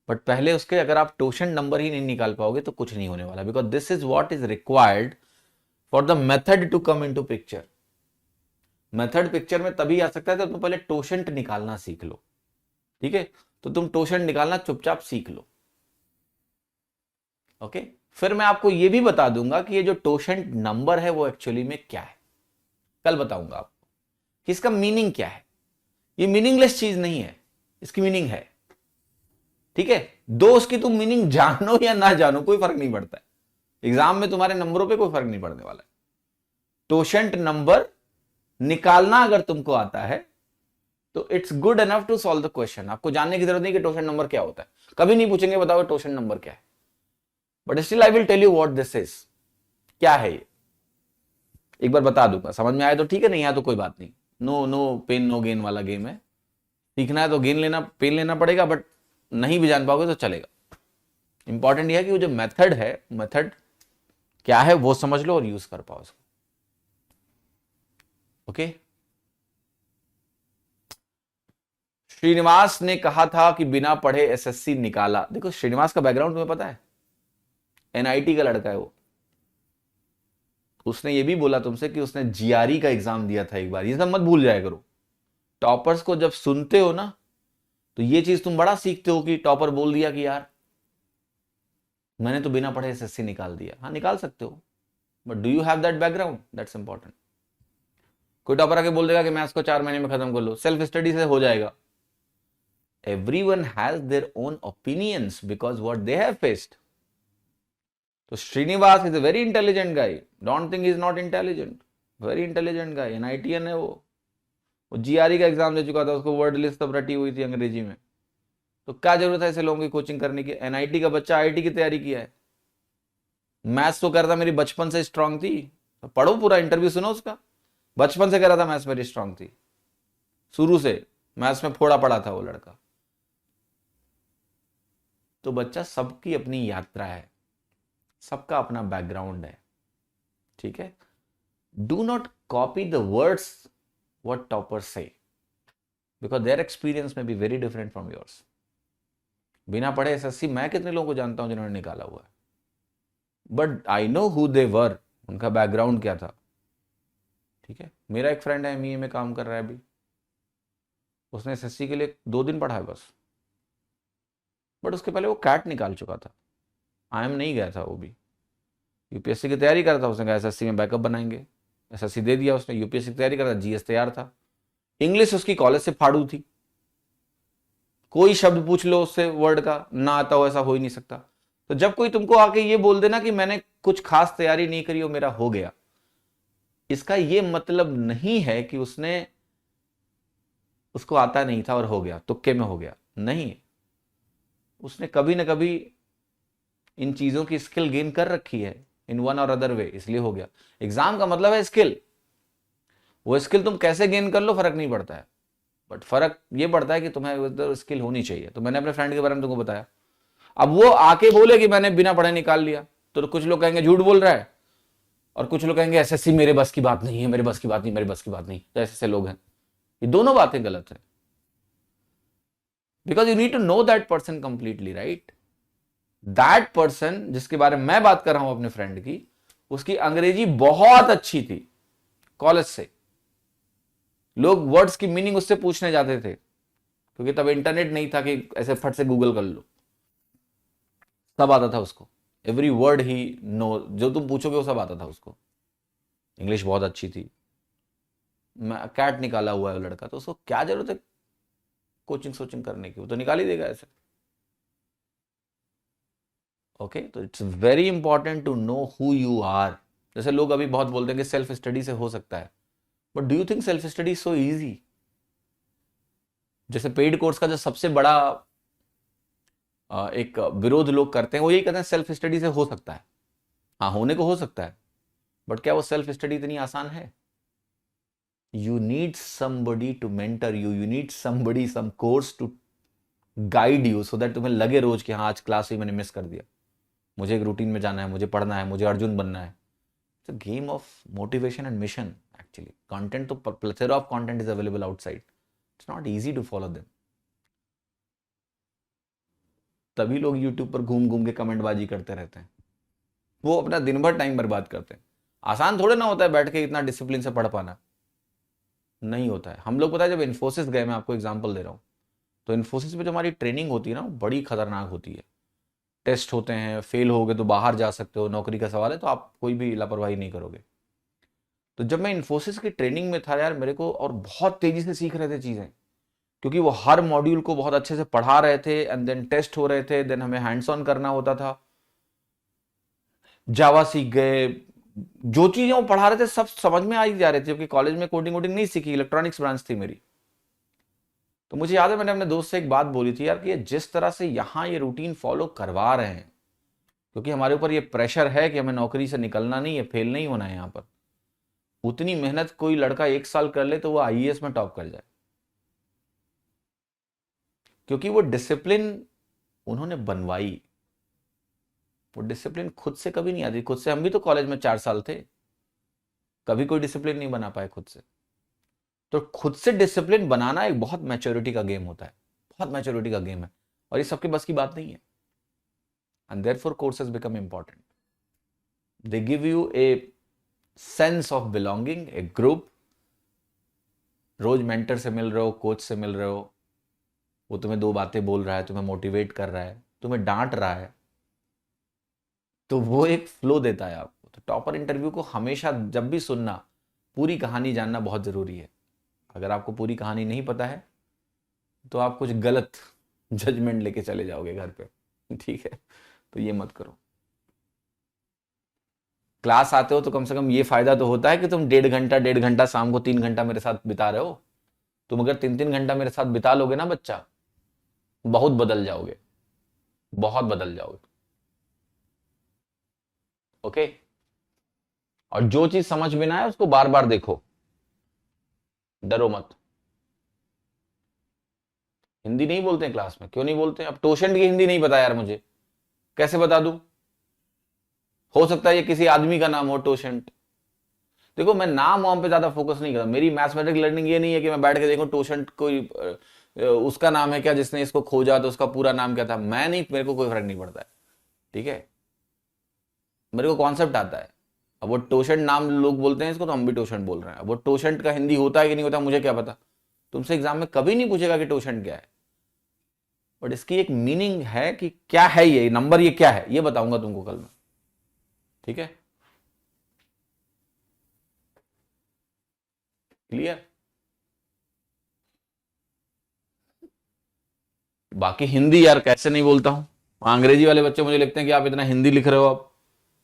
बट पहले उसके अगर आप टोशंट नंबर ही नहीं निकाल पाओगे तो कुछ नहीं होने वाला, because this is what is required for the method to come into picture. Method picture में तभी आ सकता है तो तुम पहले टोशंट निकालना सीख लो, ठीक है। तो तुम टोशंट निकालना चुपचाप सीख लो, ओके। फिर मैं आपको यह भी बता दूंगा कि ये जो टोशंट नंबर है वो एक्चुअली में क्या है, कल बताऊंगा आपको कि इसका मीनिंग क्या है। ये मीनिंगलेस चीज नहीं है, इसकी मीनिंग है, ठीक है। दो उसकी तुम मीनिंग जानो या ना जानो कोई फर्क नहीं पड़ता है, एग्जाम में तुम्हारे नंबरों पे कोई फर्क नहीं पड़ने वाला है। टोशेंट नंबर निकालना अगर तुमको आता है तो it's good enough to solve the question. आपको जानने की जरूरत नहीं कि टोशेंट नंबर क्या होता है, कभी नहीं पूछेंगे बताओ टोशेंट नंबर क्या है, but still I will tell you what this is, क्या है ये एक बार बता दूंगा, समझ में आया तो ठीक है, नहीं आया तो कोई बात नहीं। No no pain no gain वाला गेम है, सीखना है तो गेन लेना पेन लेना पड़ेगा, बट नहीं भी जान पाओगे तो चलेगा। इंपॉर्टेंट यह है कि वो जो मेथड है, मेथड क्या है वो समझ लो और यूज कर पाओ उसको। ओके, श्रीनिवास ने कहा था कि बिना पढ़े एसएससी निकाला। देखो श्रीनिवास का बैकग्राउंड तुम्हें पता है, एनआईटी का लड़का है वो। उसने ये भी बोला तुमसे कि उसने जीआरई का एग्जाम दिया था एक बार, ये सब मत भूल जाया करो। टॉपर्स को जब सुनते हो ना तो ये चीज तुम बड़ा सीखते हो कि टॉपर बोल दिया कि यार मैंने तो बिना पढ़े एसएससी निकाल दिया। हाँ निकाल सकते हो, but do you have that background, that's important. कोई टॉपर आके बोल देगा कि मैथ्स को 4 महीने में खत्म कर लो, सेल्फ स्टडी से हो जाएगा। Everyone has their own opinions because what they have faced. So Srinivas is a very intelligent guy. Don't think he is not intelligent. Very intelligent guy. NITN है वो GRE का एग्जाम दे चुका था, उसको word list तब रटी हुई थी अंग्रेजी में। तो क्या जरूरत है ऐसे लोगों की कोचिंग करने की। NIT का बच्चा IIT की तैयारी किया है। मैथ्स तो कर रहा मेरी बचपन से स्ट्रांग थी, तो पढ़ो पूरा इंटरव्यू सुनो उसका। बचपन से कर रहा था मैथ्स मेरी स्ट्रांग थी, शुरू से मैथ्स में फोड़ा पड़ा था वो लड़का। तो बच्चा सबकी अपनी यात्रा है, सबका अपना बैकग्राउंड है, ठीक है। Do not copy the words what toppers से, बिकॉज देयर एक्सपीरियंस में be very different from yours. बिना पढ़े एसएससी मैं कितने लोगों को जानता हूं जिन्होंने निकाला हुआ है, but I know who they were, उनका बैकग्राउंड क्या था, ठीक है। मेरा एक फ्रेंड है एमईए में काम कर रहा है अभी, उसने एसएससी के लिए 2 दिन पढ़ा है बस, बट उसके पहले वो कैट निकाल चुका था। आईएम नहीं गया था, वो भी यूपीएससी की तैयारी कर रहा था। उसने कहा एसएससी में बैकअप बनाएंगे, एसएससी दे दिया उसने। यूपीएससी की तैयारी कर रहा था, जीएस तैयार था। इंग्लिश उसकी कॉलेज से फाड़ू थी, कोई शब्द पूछ लो उससे वर्ड का ना आता हो, ऐसा हो ही नहीं सकता। तो जब कोई तुमको आके ये बोल देना कि मैंने कुछ खास तैयारी नहीं करी और मेरा हो गया, इसका ये मतलब नहीं है कि उसको आता नहीं था और हो गया, तुक्के में हो गया, नहीं। उसने कभी ना कभी इन चीजों की स्किल गेन कर रखी है इन वन और अदर वे, इसलिए हो गया। एग्जाम का मतलब है स्किल, वो स्किल तुम कैसे गेन कर लो फर्क नहीं पड़ता है, बट फर्क ये पड़ता है कि तुम्हें उधर स्किल होनी चाहिए। तो मैंने अपने फ्रेंड के बारे में तुमको बताया। अब वो आके बोले कि मैंने बिना पढ़े निकाल लिया, तो कुछ लोग कहेंगे झूठ बोल रहा है, और कुछ लोग कहेंगे एसएससी मेरे बस की बात नहीं है, मेरे बस की बात नहीं, मेरे बस की बात नहीं। तो ऐसे लोग हैं, ये दोनों बातें गलत है। Because you need to know that person completely, right. That person जिसके बारे में मैं बात कर रहा हूं अपने फ्रेंड की, उसकी अंग्रेजी बहुत अच्छी थी कॉलेज से। लोग वर्ड्स की मीनिंग उससे पूछने जाते थे, क्योंकि तब इंटरनेट नहीं था कि ऐसे फट से गूगल कर लो, सब आता था उसको। एवरी वर्ड ही नो, जो तुम पूछोगे वो सब आता था उसको। इंग्लिश बहुत अच्छी थी, मैं कैट निकाला हुआ है वो लड़का, तो उसको क्या जरूरत है कोचिंग सोचिंग करने की, वो तो निकाल ही देगा ऐसे। ओके, तो it's very important to know who you are. जैसे लोग अभी बहुत बोलते हैं कि सेल्फ स्टडी से हो सकता है, but do you think self study so easy? जैसे पेड कोर्स का जो सबसे बड़ा एक विरोध लोग करते हैं, वो यही कहते हैं सेल्फ स्टडी से हो सकता है। हाँ होने को हो सकता है, बट क्या वो सेल्फ स्टडी इतनी आसान है? You need somebody to mentor you, you need somebody, some course to guide you, so that तुम्हें लगे रोज कि हाँ आज क्लास ही मैंने मिस कर दिया, मुझे एक रूटीन में जाना है, मुझे पढ़ना है, मुझे अर्जुन बनना है। It's a game of motivation and mission actually. Content तो plethora of content is available outside, it's not easy to follow them. तभी लोग यूट्यूब पर घूम घूम के कमेंट बाजी करते रहते हैं, वो अपना दिन भर टाइम बर्बाद करते हैं। आसान थोड़े ना होता है बैठ के इतना डिसिप्लिन से पढ़ पाना, नहीं होता है। हम लोग पता है जब इन्फोसिस गए, मैं आपको एग्जांपल दे रहा हूँ, तो इन्फोसिस में जो हमारी ट्रेनिंग होती है ना, बड़ी खतरनाक होती है। टेस्ट होते हैं, फेल हो गए तो बाहर जा सकते हो, नौकरी का सवाल है, तो आप कोई भी लापरवाही नहीं करोगे। तो जब मैं इन्फोसिस की ट्रेनिंग में था यार, मेरे को और बहुत तेजी से सीख रहे थे चीजें, क्योंकि वो हर मॉड्यूल को बहुत अच्छे से पढ़ा रहे थे, एंड देन टेस्ट हो रहे थे, देन हमें हैंड्स ऑन करना होता था। जावा सीख गए, जो चीजें वो पढ़ा रहे थे सब समझ में आ ही जा रहे थे, क्योंकि कॉलेज में कोडिंग वोडिंग नहीं सीखी, इलेक्ट्रॉनिक्स ब्रांच थी मेरी। तो मुझे याद है मैंने अपने दोस्त से एक बात बोली थी यार कि ये जिस तरह से यहाँ ये रूटीन फॉलो करवा रहे हैं, क्योंकि हमारे ऊपर ये प्रेशर है कि हमें नौकरी से निकलना नहीं है, फेल नहीं होना है यहाँ पर, उतनी मेहनत कोई लड़का 1 साल कर ले तो वो आईएएस में टॉप कर जाए, क्योंकि वो डिसिप्लिन उन्होंने बनवाई। वो डिसिप्लिन खुद से कभी नहीं आती, खुद से हम भी तो कॉलेज में 4 साल थे, कभी कोई डिसिप्लिन नहीं बना पाए खुद से। तो खुद से डिसिप्लिन बनाना एक बहुत मैच्योरिटी का गेम होता है, बहुत मैच्योरिटी का गेम है, और ये सबके बस की बात नहीं है। And therefore courses become important, they give you a sense of belonging, a group. रोज मेंटर से मिल रहे हो, कोच से मिल रहे हो, वो तुम्हें 2 बातें बोल रहा है, तुम्हें मोटिवेट कर रहा है, तुम्हें डांट रहा है, तो वो एक फ्लो देता है आपको। तो टॉपर इंटरव्यू को हमेशा जब भी सुनना, पूरी कहानी जानना बहुत जरूरी है। अगर आपको पूरी कहानी नहीं पता है तो आप कुछ गलत जजमेंट लेके चले जाओगे घर पे, ठीक है, तो ये मत करो। क्लास आते हो तो कम से कम ये फायदा तो होता है कि तुम 1.5 घंटा शाम को 3 घंटा मेरे साथ बिता रहे हो। तुम अगर 3-3 घंटा मेरे साथ बिता लोगे ना बच्चा, बहुत बदल जाओगे, बहुत बदल जाओगे। ओके, और जो चीज समझ में ना आए उसको बार बार देखो, डरो मत। हिंदी नहीं बोलते हैं क्लास में, क्यों नहीं बोलते हैं? अब टोशेंट की हिंदी नहीं पता यार मुझे, कैसे बता दूं? हो सकता है ये किसी आदमी का नाम हो टोशेंट। देखो मैं नाम वाम पे ज्यादा फोकस नहीं करता, मेरी मैथमेटिक लर्निंग ये नहीं है कि मैं बैठ के देखूं टोशेंट कोई उसका नाम है क्या, जिसने इसको खोजा तो उसका पूरा नाम क्या था, मैं नहीं, मेरे को कोई फर्क नहीं पड़ता है, ठीक है। मेरे को कॉन्सेप्ट आता है। अब वो टोशेंट नाम लोग बोलते हैं इसको, तो हम भी टोशेंट बोल रहे हैं। अब वो टोशेंट का हिंदी होता है कि नहीं होता मुझे क्या पता, तुमसे एग्जाम में कभी नहीं पूछेगा कि टोशेंट क्या है, बट इसकी एक मीनिंग है कि क्या है ये नंबर, ये क्या है, ये बताऊंगा तुमको कल में, ठीक है, क्लियर। बाकी हिंदी यार कैसे नहीं बोलता हूं, अंग्रेजी वाले बच्चे मुझे लिखते हैं कि आप इतना हिंदी लिख रहे हो। आप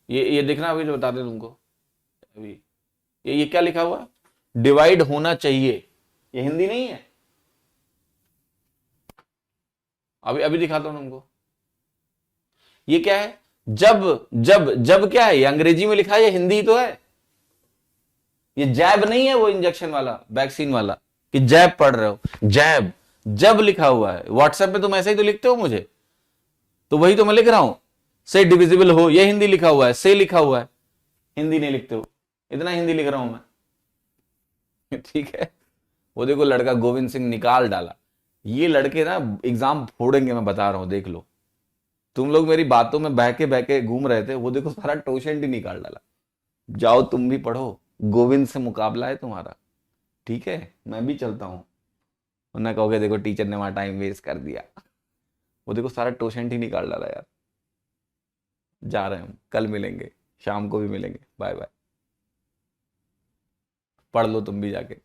ये देखना, अभी जो बताते तुमको, अभी ये क्या लिखा हुआ है, डिवाइड होना चाहिए, ये हिंदी नहीं है। अभी अभी दिखाता हूं तुमको, ये क्या है, जब जब जब क्या है, ये अंग्रेजी में लिखा है, ये हिंदी ही तो है। ये जैब नहीं है वो इंजेक्शन वाला, वैक्सीन वाला, कि जैब पढ़ रहे हो, जैब जब लिखा हुआ है। व्हाट्सएप पे तुम ऐसे ही तो लिखते हो मुझे, तो वही तो मैं लिख रहा हूं, से डिविजिबल हो, ये हिंदी लिखा हुआ है, से लिखा हुआ है, हिंदी नहीं लिखते हो, इतना हिंदी लिख रहा हूं मैं ठीक है। वो देखो लड़का गोविंद सिंह निकाल डाला, ये लड़के ना एग्जाम फोड़ेंगे, मैं बता रहा हूं, देख लो। तुम लोग मेरी बातों में बह के घूम रहे थे, वो देखो सारा टोशेंट ही निकाल डाला। जाओ तुम भी पढ़ो, गोविंद से मुकाबला है तुम्हारा, ठीक है, मैं भी चलता हूं, वरना कहोगे देखो टीचर ने वहां टाइम वेस्ट कर दिया। वो देखो सारा टोशेंट ही निकाल डाला यार। जा रहे हैं हम, कल मिलेंगे, शाम को भी मिलेंगे, बाय बाय। पढ़ लो तुम भी जाके।